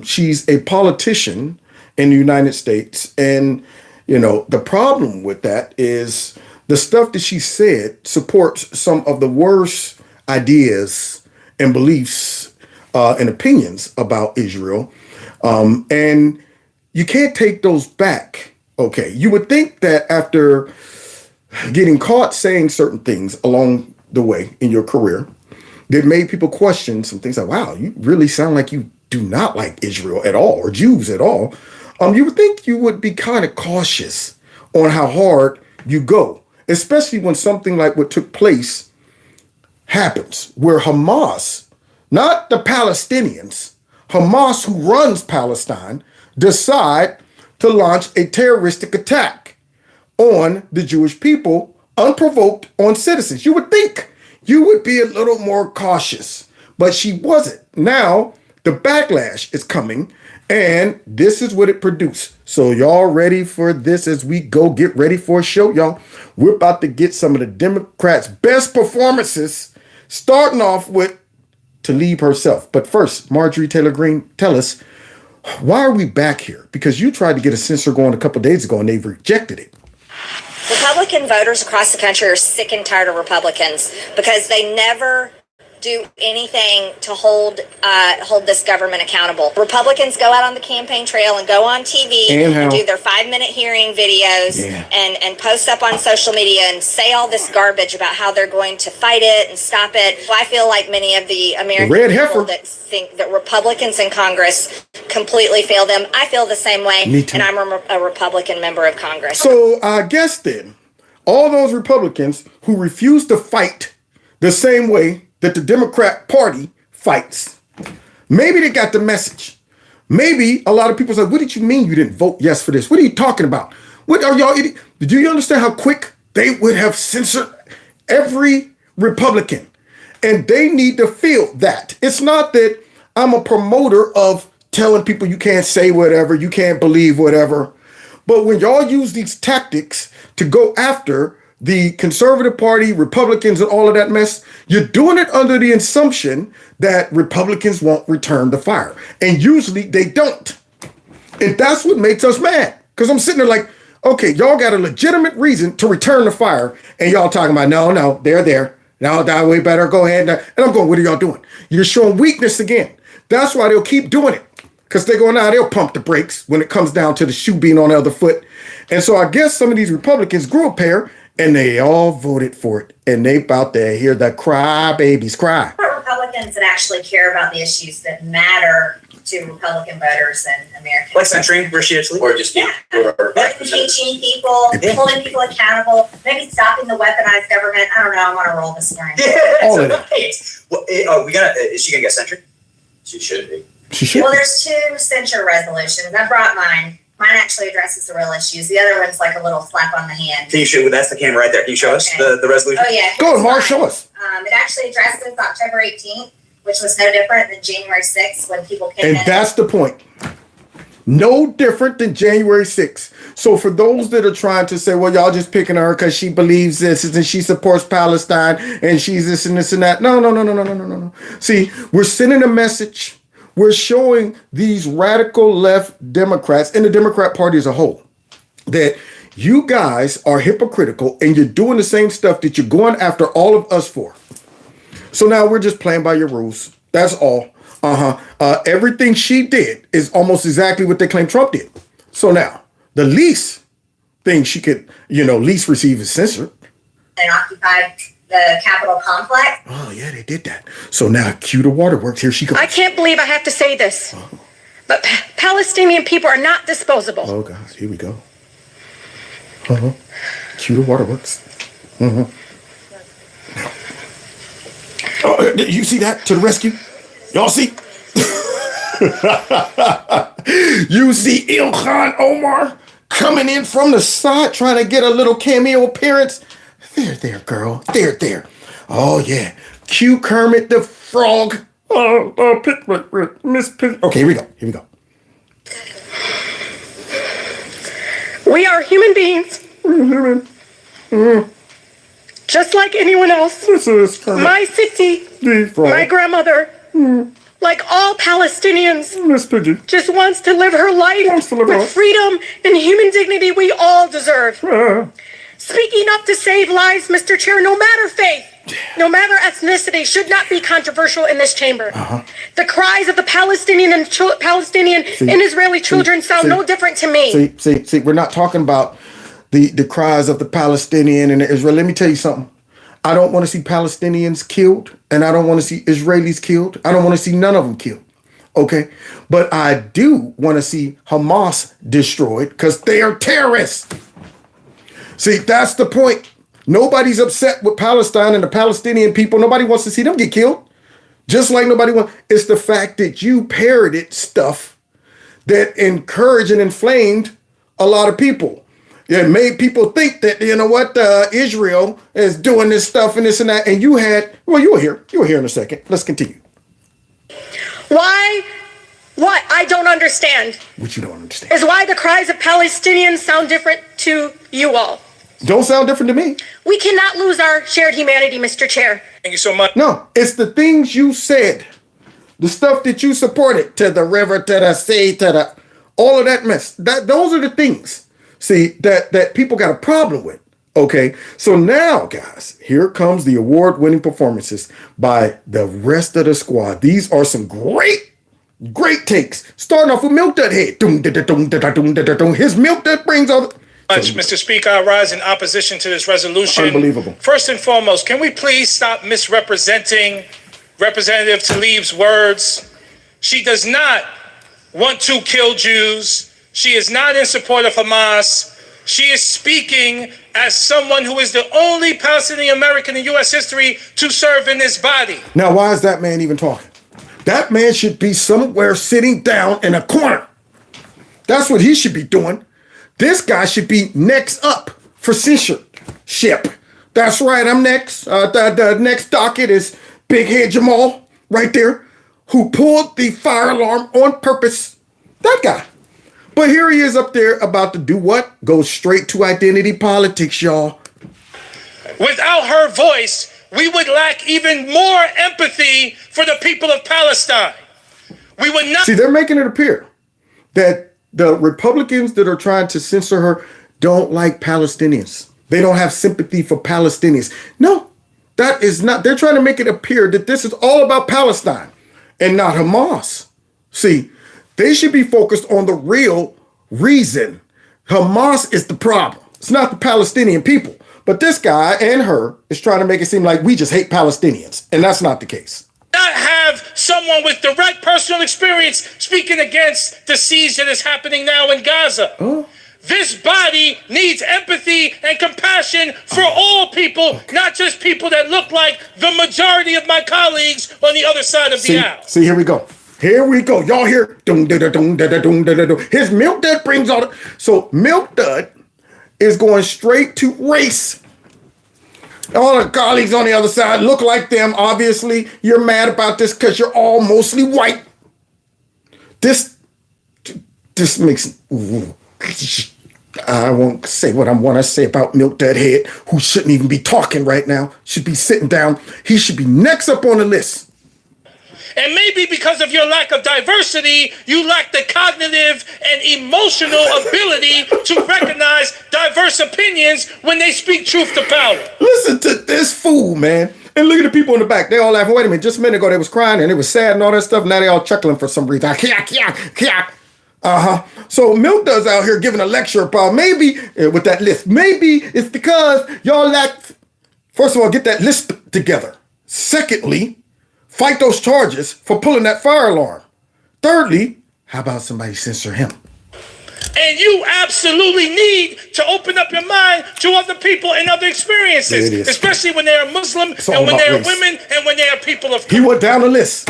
She's a politician in the United States. And, you know, the problem with that is the stuff that she said supports some of the worst ideas and beliefs and opinions about Israel. And you can't take those back. Okay, you would think that after getting caught saying certain things along the way in your career that made people question some things like, wow, you really sound like you do not like Israel at all or Jews at all. You would think you would be kind of cautious on how hard you go, especially when something like what took place happens, where Hamas, not the Palestinians, Hamas, who runs Palestine, decide to launch a terroristic attack on the Jewish people, unprovoked, on citizens. You would think you would be a little more cautious, but she wasn't. Now, the backlash is coming, and this is what it produced. So y'all ready for this as we go get ready for a show, y'all? We're about to get some of the Democrats' best performances, starting off with Tlaib herself. But first, Marjorie Taylor Green, tell us, why are we back here? Because you tried to get a censor going a couple days ago and they've rejected it. Republican voters across the country are sick and tired of Republicans because they never do anything to hold this government accountable. Republicans go out on the campaign trail and go on TV and do their 5-minute hearing videos and post up on social media and say all this garbage about how they're going to fight it and stop it. Well, I feel like many of the American people that think that Republicans in Congress completely fail them. I feel the same way, and I'm a Republican member of Congress. So I guess then, all those Republicans who refuse to fight the same way that the Democrat Party fights, maybe they got the message. Maybe a lot of people say, what did you mean you didn't vote yes for this? What are you talking about? What are y'all idiots? Do you understand how quick they would have censored every Republican? And they need to feel that. It's not that I'm a promoter of telling people you can't say whatever, you can't believe whatever. But when y'all use these tactics to go after the conservative party, Republicans, and all of that mess, you're doing it under the assumption that Republicans won't return the fire. And usually they don't. And that's what makes us mad. Because I'm sitting there like, okay, y'all got a legitimate reason to return the fire. And y'all talking about, no, they're there. Now we better go ahead. And I'm going, what are y'all doing? You're showing weakness again. That's why they'll keep doing it. Because they're going, they'll pump the brakes when it comes down to the shoe being on the other foot. And so I guess some of these Republicans grew a pair and they all voted for it. And they about to hear the cry babies cry. Republicans that actually care about the issues that matter to Republican voters and Americans. Like censoring Rashida Tlaib? Or just Impeaching people, holding people accountable, maybe stopping the weaponized government. I don't know. I'm on a roll this morning. All of that. Well, is she going to get censured? She should be. She should. Well, there's 2 censure resolutions. I brought mine. Mine actually addresses the real issues. The other one's like a little slap on the hand. Can you show? That's the camera right there. Can you show us the resolution? Oh, yeah. Go, Mark, show us. It actually addresses October 18th, which was no different than January 6th when people came in. And that's the point. No different than January 6th. So for those that are trying to say, well, y'all just picking her because she believes this and she supports Palestine and she's this and this and that. No. See, we're sending a message. We're showing these radical left Democrats and the Democrat Party as a whole that you guys are hypocritical and you're doing the same stuff that you're going after all of us for. So now we're just playing by your rules. That's all. Everything she did is almost exactly what they claim Trump did. So now the least thing she could, least receive is censored. And occupied the Capitol complex. Oh, yeah, they did that. So now cue the waterworks. Here she goes. I can't believe I have to say this, but Palestinian people are not disposable. Oh, God, here we go. Cue the waterworks. Oh, you see that? To the rescue? Y'all see? You see Ilhan Omar coming in from the side trying to get a little cameo appearance? There, girl. There. Oh yeah, Q Kermit the Frog. Miss Pig. Okay, here we go. Here we go. We are human beings. Just like anyone else. My city, my grandmother, like all Palestinians, just wants to live her life with freedom and human dignity we all deserve. Speaking up to save lives, Mr. Chair, no matter faith, no matter ethnicity, should not be controversial in this chamber. The cries of the Palestinian and Israeli children sound no different to me. See, we're not talking about the cries of the Palestinian and the Israel. Let me tell you something. I don't want to see Palestinians killed, and I don't want to see Israelis killed. I don't want to see none of them killed. Okay? But I do want to see Hamas destroyed because they are terrorists. See, that's the point. Nobody's upset with Palestine and the Palestinian people. Nobody wants to see them get killed. Just like nobody wants. It's the fact that you parroted stuff that encouraged and inflamed a lot of people. It made people think that, you know what, Israel is doing this stuff and this and that. And you had, well, you were here in a second. Let's continue. Why? What I don't understand. What you don't understand? Is why the cries of Palestinians sound different to you all. Don't sound different to me. We cannot lose our shared humanity, Mr. Chair. Thank you so much. No, it's the things you said, the stuff that you supported, to the river, to the sea, to the, all of that mess. Those are the things. See, that people got a problem with, okay? So now, guys, here comes the award-winning performances by the rest of the squad. These are some great takes. Starting off with Milk Dud Head. His Milk Dud brings all the... Mr. Speaker, I rise in opposition to this resolution. Unbelievable. First and foremost, can we please stop misrepresenting Representative Tlaib's words? She does not want to kill Jews. She is not in support of Hamas. She is speaking as someone who is the only Palestinian American in U.S. history to serve in this body. Now, why is that man even talking? That man should be somewhere sitting down in a corner. That's what he should be doing. This guy should be next up for censorship. That's right, I'm next. The next docket is Big Head Jamal, right there, who pulled the fire alarm on purpose. That guy. But here he is up there about to do what? Go straight to identity politics, y'all. Without her voice, we would lack even more empathy for the people of Palestine. We would not... See, they're making it appear that the Republicans that are trying to censor her don't like Palestinians. They don't have sympathy for Palestinians. No, that is not. They're trying to make it appear that this is all about Palestine and not Hamas. See, they should be focused on the real reason. Hamas is the problem. It's not the Palestinian people. But this guy and her is trying to make it seem like we just hate Palestinians. And that's not the case. Not have someone with direct personal experience speaking against the siege that is happening now in Gaza. This body needs empathy and compassion for all people, not just people that look like the majority of my colleagues on the other side of the aisle. See, here we go. Here we go. Y'all hear? His Milk Dud brings all the... So Milk Dud is going straight to race. All the colleagues on the other side look like them. Obviously, you're mad about this because you're all mostly white. This makes... I won't say what I want to say about Milk Dud Head, who shouldn't even be talking right now. Should be sitting down. He should be next up on the list. And maybe because of your lack of diversity, you lack the cognitive and emotional ability to recognize diverse opinions when they speak truth to power. Listen to this fool, man. And look at the people in the back. They all laughing. Wait a minute. Just a minute ago, they was crying and they was sad and all that stuff. Now they all chuckling for some reason. So Milk Dud's out here giving a lecture about maybe, with that list, maybe it's because y'all lack, first of all, get that list together. Secondly, fight those charges for pulling that fire alarm. Thirdly, how about somebody censor him? And you absolutely need to open up your mind to other people and other experiences, especially when they are Muslim and when they are women and when they are people of color. He went down the list,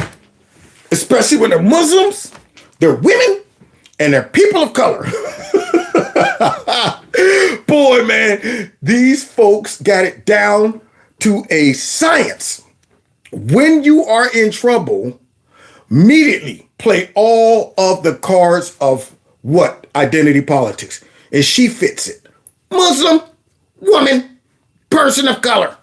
especially when they're Muslims, they're women, and they're people of color. Boy, man, these folks got it down to a science. When you are in trouble, immediately play all of the cards of what? Identity politics. And she fits it. Muslim, woman, person of color.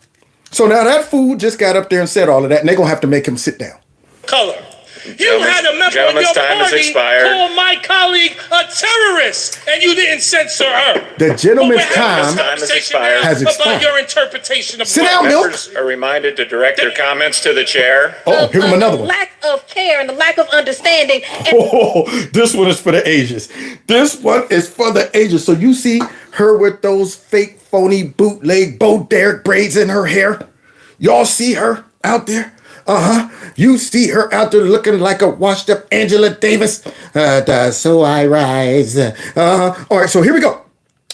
So now that fool just got up there and said all of that, and they're going to have to make him sit down. Color. You had a member of your party call my colleague a terrorist, and you didn't censor her. The gentleman's time has expired. About your interpretation of sit down, Milk. Members are reminded to direct their comments to the chair. Oh, here come another one. Lack of care and the lack of understanding. Oh, this one is for the ages. This one is for the ages. So you see her with those fake, phony, bootleg Bo Derek braids in her hair? Y'all see her out there? You see her out there looking like a washed up Angela Davis. So I rise. All right, so here we go.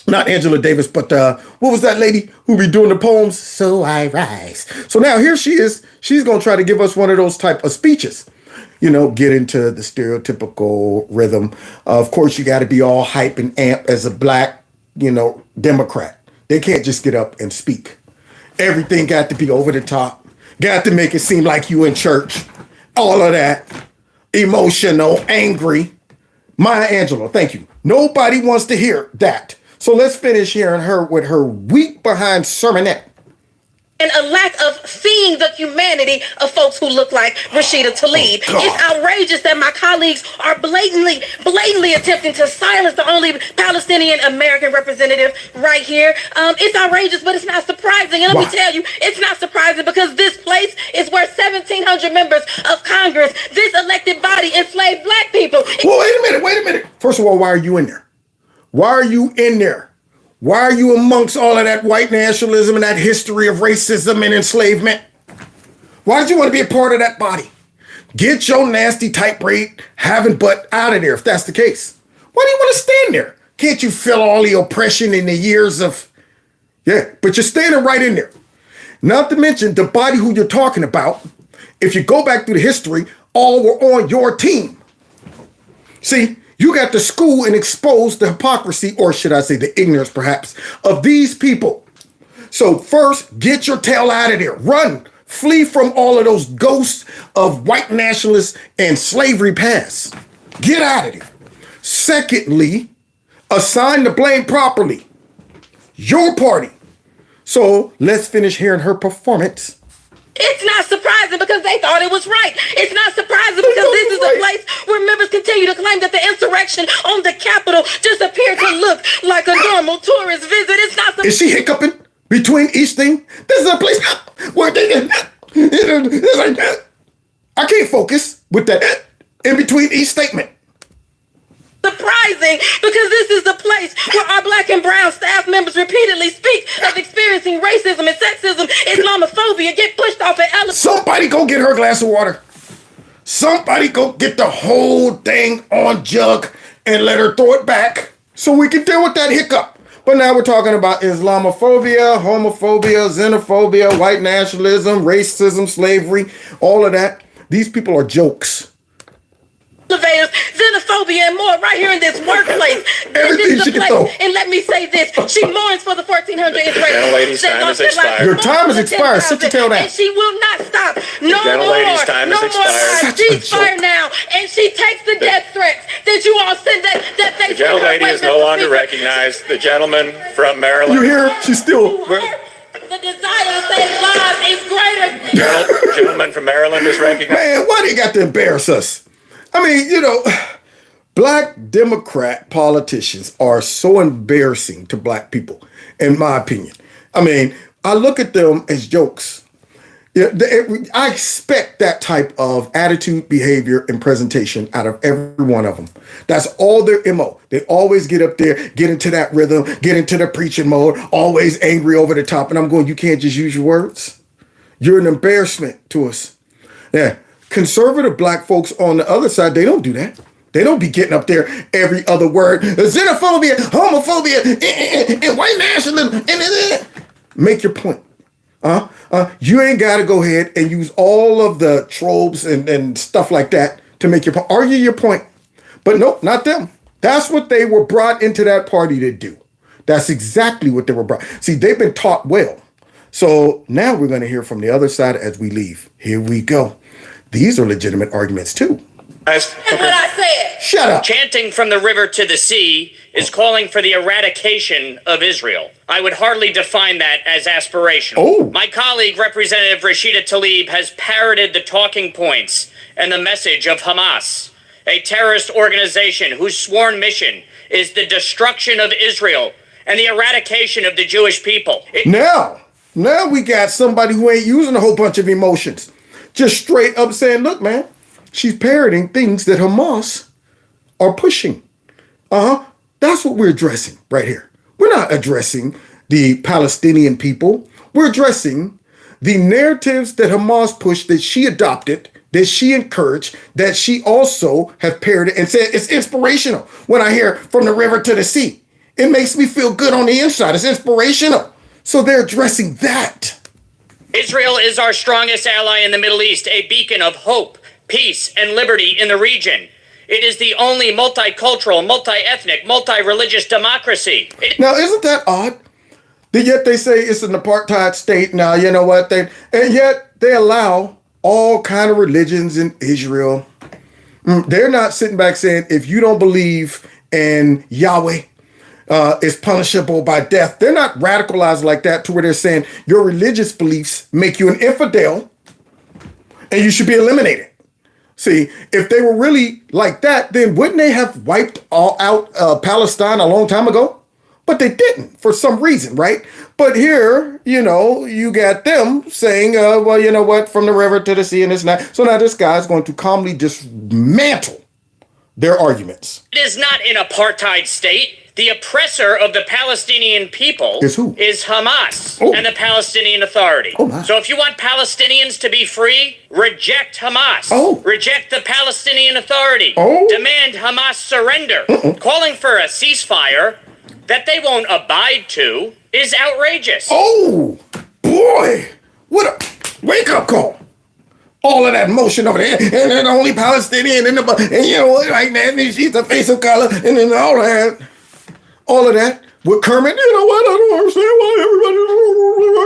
Not Angela Davis, but what was that lady who be doing the poems? So I rise. So now here she is. She's going to try to give us one of those type of speeches. You know, get into the stereotypical rhythm. Of course, you got to be all hype and amp as a black, Democrat. They can't just get up and speak. Everything got to be over the top. Got to make it seem like you in church. All of that. Emotional, angry. Maya Angelou, thank you. Nobody wants to hear that. So let's finish hearing her with her weak behind sermonette. And a lack of seeing the humanity of folks who look like Rashida Tlaib. It's outrageous that my colleagues are blatantly attempting to silence the only Palestinian American representative right here. It's outrageous, but it's not surprising. And let me tell you, it's not surprising because this place is where 1,700 members of Congress, this elected body, enslaved black people. Well, wait a minute. First of all, why are you in there? Why are you in there? Why are you amongst all of that white nationalism and that history of racism and enslavement? Why did you want to be a part of that body? Get your nasty tight braid having butt out of there if that's the case. Why do you want to stand there? Can't you feel all the oppression in the years of... Yeah, but you're standing right in there. Not to mention the body who you're talking about, if you go back through the history, all were on your team. See? You got to school and expose the hypocrisy, or should I say the ignorance perhaps, of these people. So first, get your tail out of there. Run. Flee from all of those ghosts of white nationalists and slavery past. Get out of there. Secondly, assign the blame properly. Your party. So let's finish hearing her performance. It's not surprising because they thought it was right. It's not surprising because this is a place where members continue to claim that the insurrection on the Capitol just appeared to look like a normal tourist visit. It's not. Is she hiccuping between each thing? This is a place where it's like, I can't focus with that in between each statement. Surprising because this is the place where our black and brown staff members repeatedly speak of experiencing racism and sexism, Islamophobia, get pushed off at elevators. Somebody go get her a glass of water. Somebody go get the whole thing on jug and let her throw it back so we can deal with that hiccup. But now we're talking about Islamophobia, homophobia, xenophobia, white nationalism, racism, slavery, all of that. These people are jokes. Elevators, xenophobia, and more right here in this workplace. Everything this is she the can place. throw. And let me say this: she mourns for the 1,400 Gentlelady's time has expired. Your time has expired. Sit your tail down. And she will not stop. No Gentlelady's more. time No has more. expired. Ceasefire now. And she takes the death threats that you all send that they. The gentlelady is no longer recognized. The gentleman from Maryland. You hear her? She's still... The desire to save lives is greater. Gentleman from Maryland is recognized. Man, why do you got to embarrass us? I mean, black Democrat politicians are so embarrassing to black people, in my opinion. I mean, I look at them as jokes. I expect that type of attitude, behavior, and presentation out of every one of them. That's all their MO. They always get up there, get into that rhythm, get into the preaching mode, always angry over the top. And I'm going, you can't just use your words. You're an embarrassment to us. Yeah. Conservative black folks on the other side, they don't do that. They don't be getting up there every other word. Xenophobia, homophobia, and white nationalism. Make your point. You ain't got to go ahead and use all of the tropes and stuff like that to make your point. Argue your point. But nope, not them. That's what they were brought into that party to do. That's exactly what they were brought. See, they've been taught well. So now we're going to hear from the other side as we leave. Here we go. These are legitimate arguments too. That's what I said. Shut up. Chanting from the river to the sea is calling for the eradication of Israel. I would hardly define that as aspirational. Oh. My colleague, Representative Rashida Tlaib, has parroted the talking points and the message of Hamas, a terrorist organization whose sworn mission is the destruction of Israel and the eradication of the Jewish people. Now we got somebody who ain't using a whole bunch of emotions. Just straight up saying, look, man, she's parroting things that Hamas are pushing. That's what we're addressing right here. We're not addressing the Palestinian people. We're addressing the narratives that Hamas pushed, that she adopted, that she encouraged, that she also have parroted and said it's inspirational. When I hear from the river to the sea, it makes me feel good on the inside. It's inspirational. So they're addressing that. Israel is our strongest ally in the Middle East, a beacon of hope, peace, and liberty in the region. It is the only multicultural, multi-ethnic, multi-religious democracy. Now, isn't that odd? That yet they say it's an apartheid state. Now, you know what? And yet they allow all kind of religions in Israel. They're not sitting back saying, if you don't believe in Yahweh, is punishable by death. They're not radicalized like that to where they're saying your religious beliefs make you an infidel and you should be eliminated. See, if they were really like that, then wouldn't they have wiped out Palestine a long time ago? But they didn't for some reason, right? But here, you got them saying, well, you know what, from the river to the sea and this and that. So now this guy's going to calmly dismantle their arguments. It is not an apartheid state. The oppressor of the Palestinian people is who? Is Hamas and the Palestinian Authority. Oh, so if you want Palestinians to be free, reject Hamas. Reject the Palestinian Authority. Demand Hamas surrender. Calling for a ceasefire that they won't abide to is outrageous. Oh, boy. What a wake-up call. All of that motion over there, and then the only Palestinian in and you know what, like that, and she's the face of color, and then all of that with Kermit, you know what, I don't understand why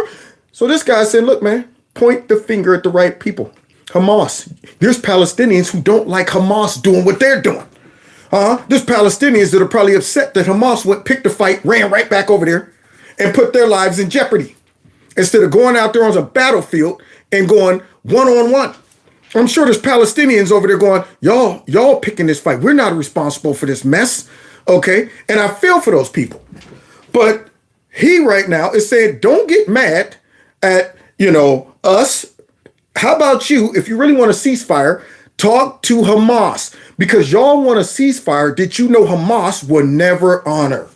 everybody. So this guy said, look, man, point the finger at the right people. Hamas. There's Palestinians who don't like Hamas doing what they're doing. There's Palestinians that are probably upset that Hamas picked a fight, ran right back over there, and put their lives in jeopardy. Instead of going out there on a battlefield and going one-on-one. I'm sure there's Palestinians over there going, y'all picking this fight. We're not responsible for this mess. Okay. And I feel for those people. But he right now is saying, don't get mad at, us. How about you, if you really want a ceasefire, talk to Hamas, because y'all want a ceasefire that Hamas will never honor.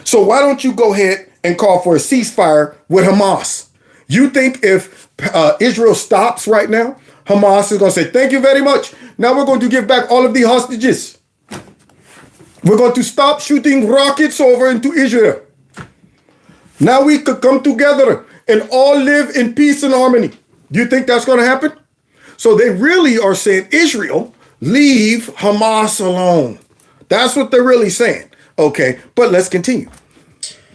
So why don't you go ahead and call for a ceasefire with Hamas? You think if Israel stops right now, Hamas is going to say, thank you very much. Now we're going to give back all of the hostages. We're going to stop shooting rockets over into Israel. Now we could come together and all live in peace and harmony. Do you think that's going to happen? So they really are saying, Israel, leave Hamas alone. That's what they're really saying. Okay, but let's continue.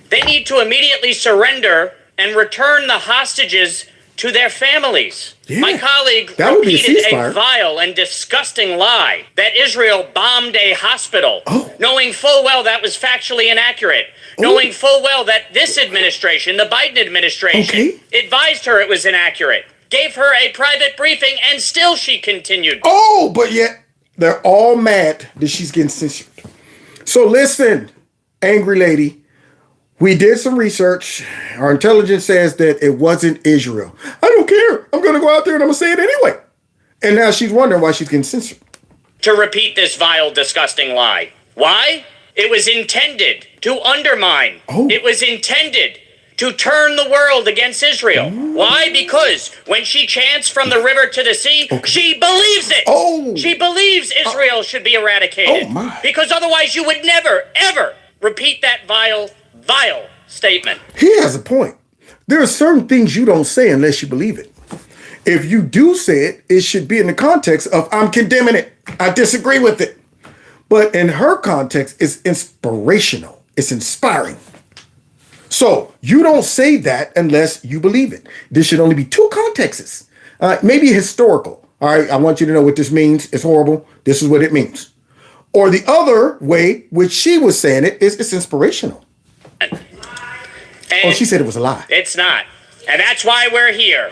They need to immediately surrender and return the hostages to their families. Yeah, my colleague repeated a vile and disgusting lie that Israel bombed a hospital, knowing full well that was factually inaccurate, knowing full well that this administration, the Biden administration, advised her it was inaccurate, gave her a private briefing, and still she continued. But yet they're all mad that she's getting censored. So listen, angry lady, we did some research. Our intelligence says that it wasn't Israel. I don't care. I'm going to go out there and I'm going to say it anyway. And now she's wondering why she's getting censored. To repeat this vile, disgusting lie. Why? It was intended to undermine. It was intended to turn the world against Israel. Why? Because when she chants from the river to the sea, she believes it. She believes Israel should be eradicated. Because otherwise you would never, ever repeat that vile statement. He has a point. There are certain things you don't say unless you believe it. If you do say it, it should be in the context of, I'm condemning it. I disagree with it. But in her context, it's inspirational. It's inspiring. So you don't say that unless you believe it. There should only be two contexts. Maybe historical. All right, I want you to know what this means. It's horrible. This is what it means. Or the other way, which she was saying it, is it's inspirational. And she said it was a lie. It's not. And that's why we're here.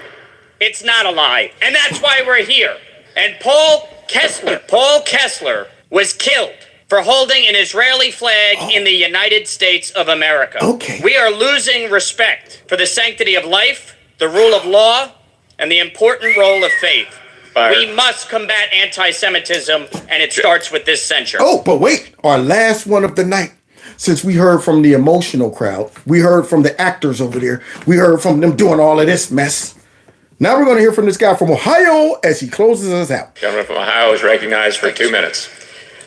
It's not a lie. And that's why we're here. And Paul Kessler was killed for holding an Israeli flag in the United States of America. Okay. We are losing respect for the sanctity of life, the rule of law, and the important role of faith. We must combat anti-Semitism, and it starts with this censure. Oh, but wait, our last one of the night. Since we heard from the emotional crowd, we heard from the actors over there, we heard from them doing all of this mess. Now we're going to hear from this guy from Ohio as he closes us out. Gentleman from Ohio is recognized for 2 minutes.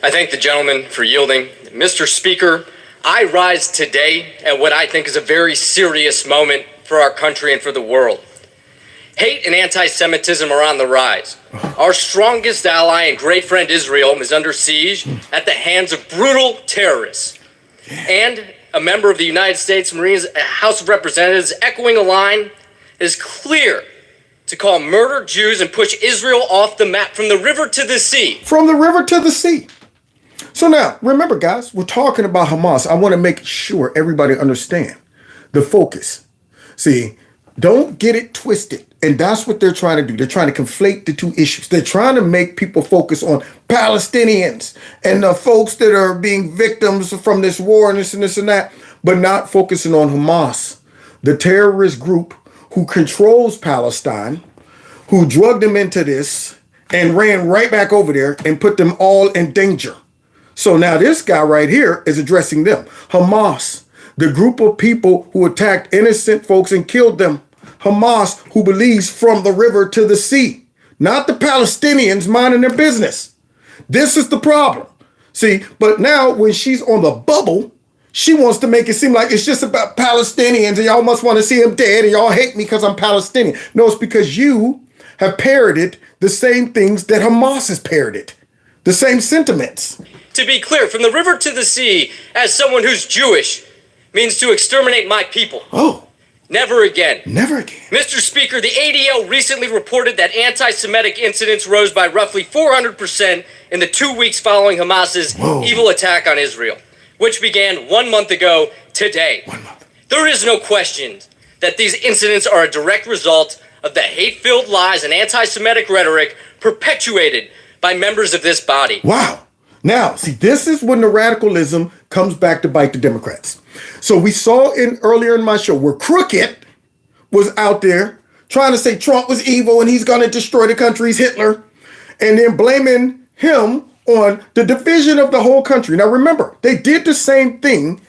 I thank the gentleman for yielding. Mr. Speaker, I rise today at what I think is a very serious moment for our country and for the world. Hate and anti-Semitism are on the rise. Our strongest ally and great friend Israel is under siege at the hands of brutal terrorists. And a member of the United States Marines House of Representatives echoing a line is clear to call murdered Jews and push Israel off the map from the river to the sea. From the river to the sea. So now, remember guys, we're talking about Hamas. I want to make sure everybody understand the focus. See, don't get it twisted. And that's what they're trying to do. They're trying to conflate the two issues. They're trying to make people focus on Palestinians and the folks that are being victims from this war and this and that, but not focusing on Hamas, the terrorist group who controls Palestine, who drugged them into this and ran right back over there and put them all in danger. So now this guy right here is addressing them. Hamas, the group of people who attacked innocent folks and killed them. Hamas, who believes from the river to the sea, not the Palestinians minding their business. This is the problem. See, but now when she's on the bubble, she wants to make it seem like it's just about Palestinians and y'all must want to see him dead and y'all hate me because I'm Palestinian. No, it's because you have parroted the same things that Hamas has parroted, the same sentiments. To be clear, from the river to the sea, as someone who's Jewish, means to exterminate my people. Oh. Never again. Never again. Mr. Speaker, the ADL recently reported that anti-Semitic incidents rose by roughly 400% in the 2 weeks following Hamas's evil attack on Israel, which began 1 month ago today. 1 month. There is no question that these incidents are a direct result of the hate-filled lies and anti-Semitic rhetoric perpetuated by members of this body. Wow. Now, see, this is when the radicalism comes back to bite the Democrats. So we saw earlier in my show where Crooked was out there trying to say Trump was evil and he's going to destroy the country, he's Hitler, and then blaming him on the division of the whole country. Now, remember, they did the same thing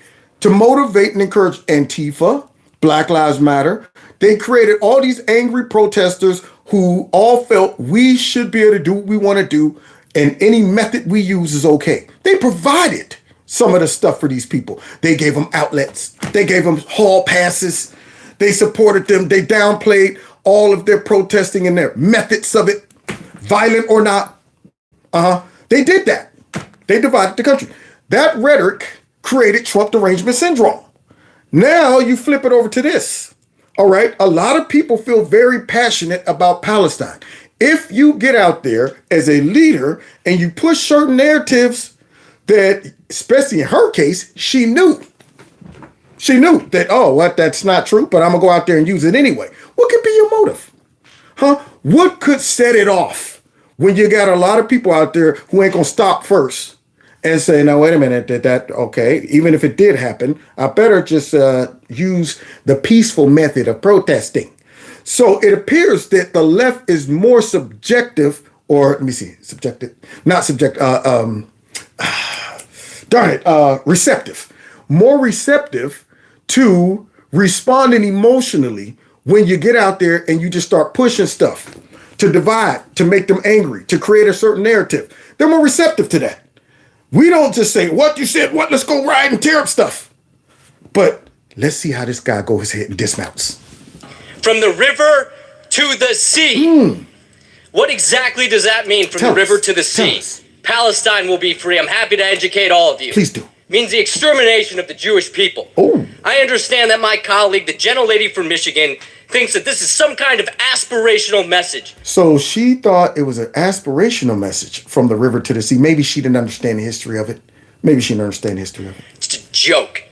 to motivate and encourage Antifa, Black Lives Matter. They created all these angry protesters who all felt we should be able to do what we want to do and any method we use is okay. They provided some of the stuff for these people. They gave them outlets. They gave them hall passes. They supported them. They downplayed all of their protesting and their methods of it, violent or not. They did that. They divided the country. That rhetoric created Trump derangement syndrome. Now you flip it over to this. All right. A lot of people feel very passionate about Palestine. If you get out there as a leader and you push certain narratives that, especially in her case, she knew that, oh, what, that's not true, but I'm gonna go out there and use it anyway. What could be your motive? What could set it off when you got a lot of people out there who ain't gonna stop first and say, no, wait a minute, okay, even if it did happen, I better just use the peaceful method of protesting. So it appears that the left is more subjective, or let me see, receptive, more receptive to responding emotionally when you get out there and you just start pushing stuff to divide, to make them angry, to create a certain narrative. They're more receptive to that. We don't just say, what you said, what, let's go ride and tear up stuff. But let's see how this guy goes ahead and dismounts. From the river to the sea. What exactly does that mean from the river to the sea? Palestine will be free. I'm happy to educate all of you. Please do. means the extermination of the Jewish people. I understand that my colleague, the gentlelady from Michigan, thinks that this is some kind of aspirational message. So she thought it was an aspirational message from the river to the sea. Maybe she didn't understand the history of it. Maybe she didn't understand the history of it. It's a joke.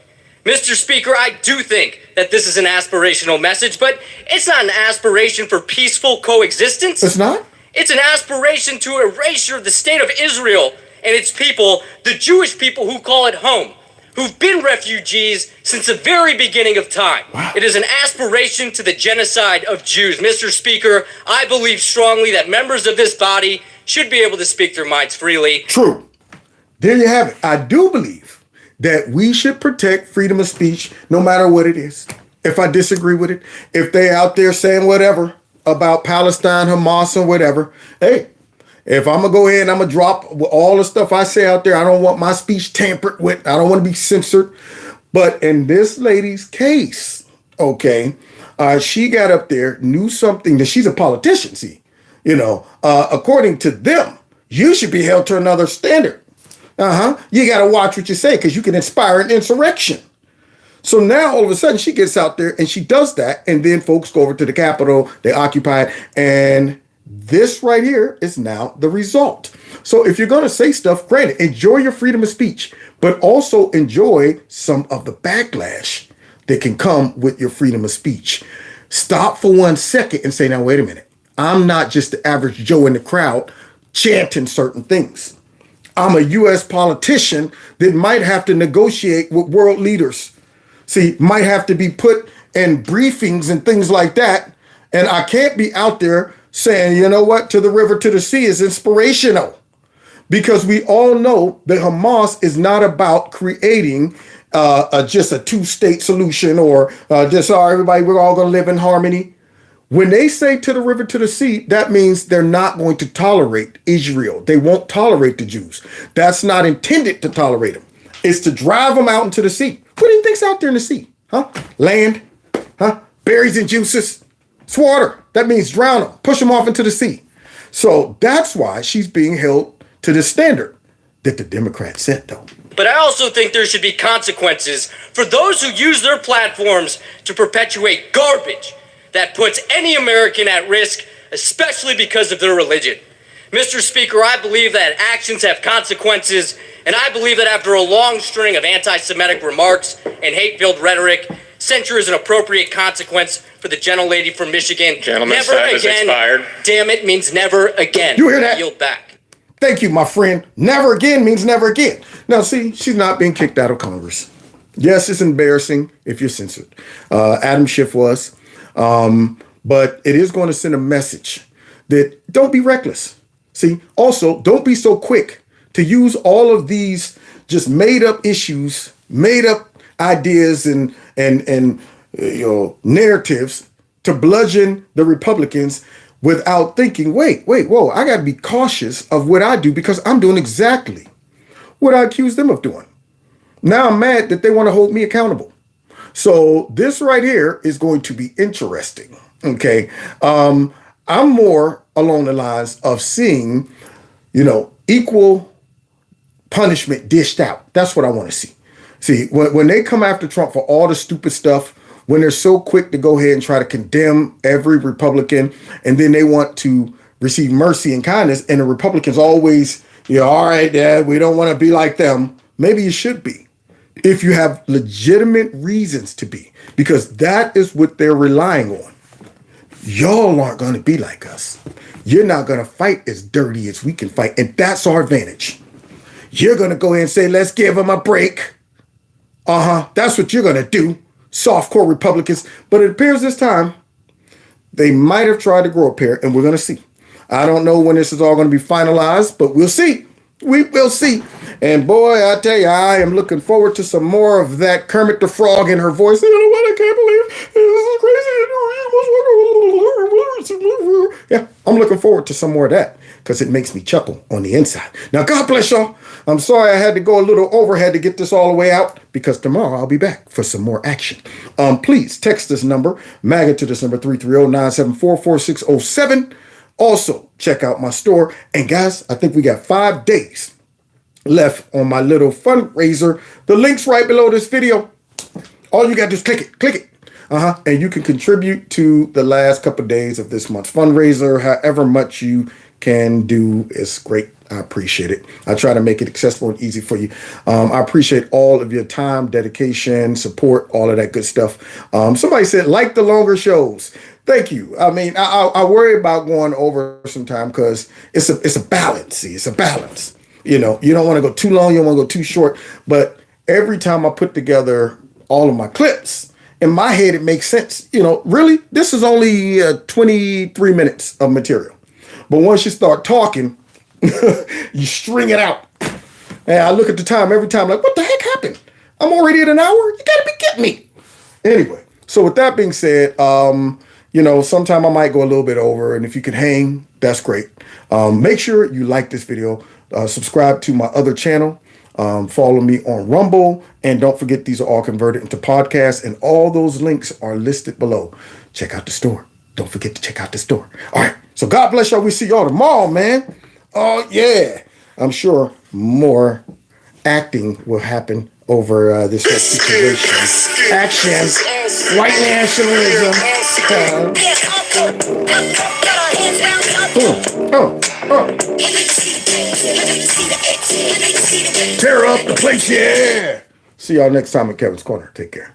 Mr. Speaker, I do think that this is an aspirational message, but it's not an aspiration for peaceful coexistence. It's not? It's an aspiration to erasure the state of Israel and its people, the Jewish people who call it home, who've been refugees since the very beginning of time. Wow. It is an aspiration to the genocide of Jews. Mr. Speaker, I believe strongly that members of this body should be able to speak their minds freely. True. There you have it. I do believe that we should protect freedom of speech no matter what it is. If I disagree with it, if they out there saying whatever about Palestine, Hamas, or whatever, hey, if I'm going to go ahead and I'm going to drop all the stuff I say out there, I don't want my speech tampered with. I don't want to be censored. But in this lady's case, okay, she got up there, knew something that she's a politician, see, according to them, you should be held to another standard. You got to watch what you say because you can inspire an insurrection. So now all of a sudden she gets out there and she does that. And then folks go over to the Capitol, they occupy it. And this right here is now the result. So if you're going to say stuff, granted, enjoy your freedom of speech, but also enjoy some of the backlash that can come with your freedom of speech. Stop for 1 second and say, now, wait a minute. I'm not just the average Joe in the crowd chanting certain things. I'm a U.S. politician that might have to negotiate with world leaders. See, might have to be put in briefings and things like that. And I can't be out there saying, you know what, to the river, to the sea is inspirational. Because we all know that Hamas is not about creating just a two-state solution or just, everybody, we're all going to live in harmony. When they say to the river, to the sea, that means they're not going to tolerate Israel. They won't tolerate the Jews. That's not intended to tolerate them. It's to drive them out into the sea. What do you think's out there in the sea? Land? Berries and juices? It's water. That means drown them, push them off into the sea. So that's why she's being held to the standard that the Democrats set, though. But I also think there should be consequences for those who use their platforms to perpetuate garbage that puts any American at risk, especially because of their religion. Mr. Speaker, I believe that actions have consequences, and I believe that after a long string of anti-Semitic remarks and hate-filled rhetoric, censure is an appropriate consequence for the gentlelady from Michigan. Gentleman's Never time has again. expired. Damn it means never again. You hear that? Yield back. Thank you, my friend. Never again means never again. Now, see, she's not being kicked out of Congress. Yes, it's embarrassing if you're censored. Adam Schiff was. But it is going to send a message that don't be reckless. See, also, don't be so quick to use all of these just made up issues, made up ideas and narratives to bludgeon the Republicans without thinking, whoa, I got to be cautious of what I do because I'm doing exactly what I accuse them of doing. Now I'm mad that they want to hold me accountable. So this right here is going to be interesting. Okay. I'm more along the lines of seeing, equal punishment dished out. That's what I want to see. See, when they come after Trump for all the stupid stuff, when they're so quick to go ahead and try to condemn every Republican, and then they want to receive mercy and kindness, and the Republicans always, all right, Dad, we don't want to be like them. Maybe you should be, if you have legitimate reasons to be, because that is what they're relying on. Y'all aren't going to be like us. You're not going to fight as dirty as we can fight, and that's our advantage. You're going to go ahead and say, let's give them a break. That's what you're going to do, softcore Republicans. But it appears this time they might have tried to grow a pair, and we're going to see. I don't know when this is all going to be finalized, but we'll see. We will see. And boy, I tell you, I am looking forward to some more of that Kermit the Frog in her voice. You know what? I can't believe this is crazy. Yeah, I'm looking forward to some more of that because it makes me chuckle on the inside. Now, God bless y'all. I'm sorry I had to go a little overhead to get this all the way out because tomorrow I'll be back for some more action. Please text this number, MAGA to this number 330-974-4607. Also, check out my store. And guys, I think we got 5 days left on my little fundraiser. The link's right below this video. All you got to do is click it. And you can contribute to the last couple of days of this month's fundraiser. However much you can do is great. I appreciate it. I try to make it accessible and easy for you. I appreciate all of your time, dedication, support, all of that good stuff. Somebody said, like the longer shows. Thank you. I mean, I worry about going over sometime because it's a balance. See, it's a balance. You know, you don't want to go too long. You don't want to go too short. But every time I put together all of my clips, in my head, it makes sense. You know, really, this is only 23 minutes of material. But once you start talking, you string it out. And I look at the time every time like, what the heck happened? I'm already at an hour? You got to be kidding me. Anyway, so with that being said, you know, sometime I might go a little bit over. And if you can hang, that's great. Make sure you like this video. Subscribe to my other channel. Follow me on Rumble. And don't forget, these are all converted into podcasts. And all those links are listed below. Check out the store. Don't forget to check out the store. All right. So God bless y'all. We see y'all tomorrow, man. Oh, yeah. I'm sure more acting will happen over this whole situation. Action. White nationalism. Tear up the place, yeah. See y'all next time at Kevin's Corner. Take care.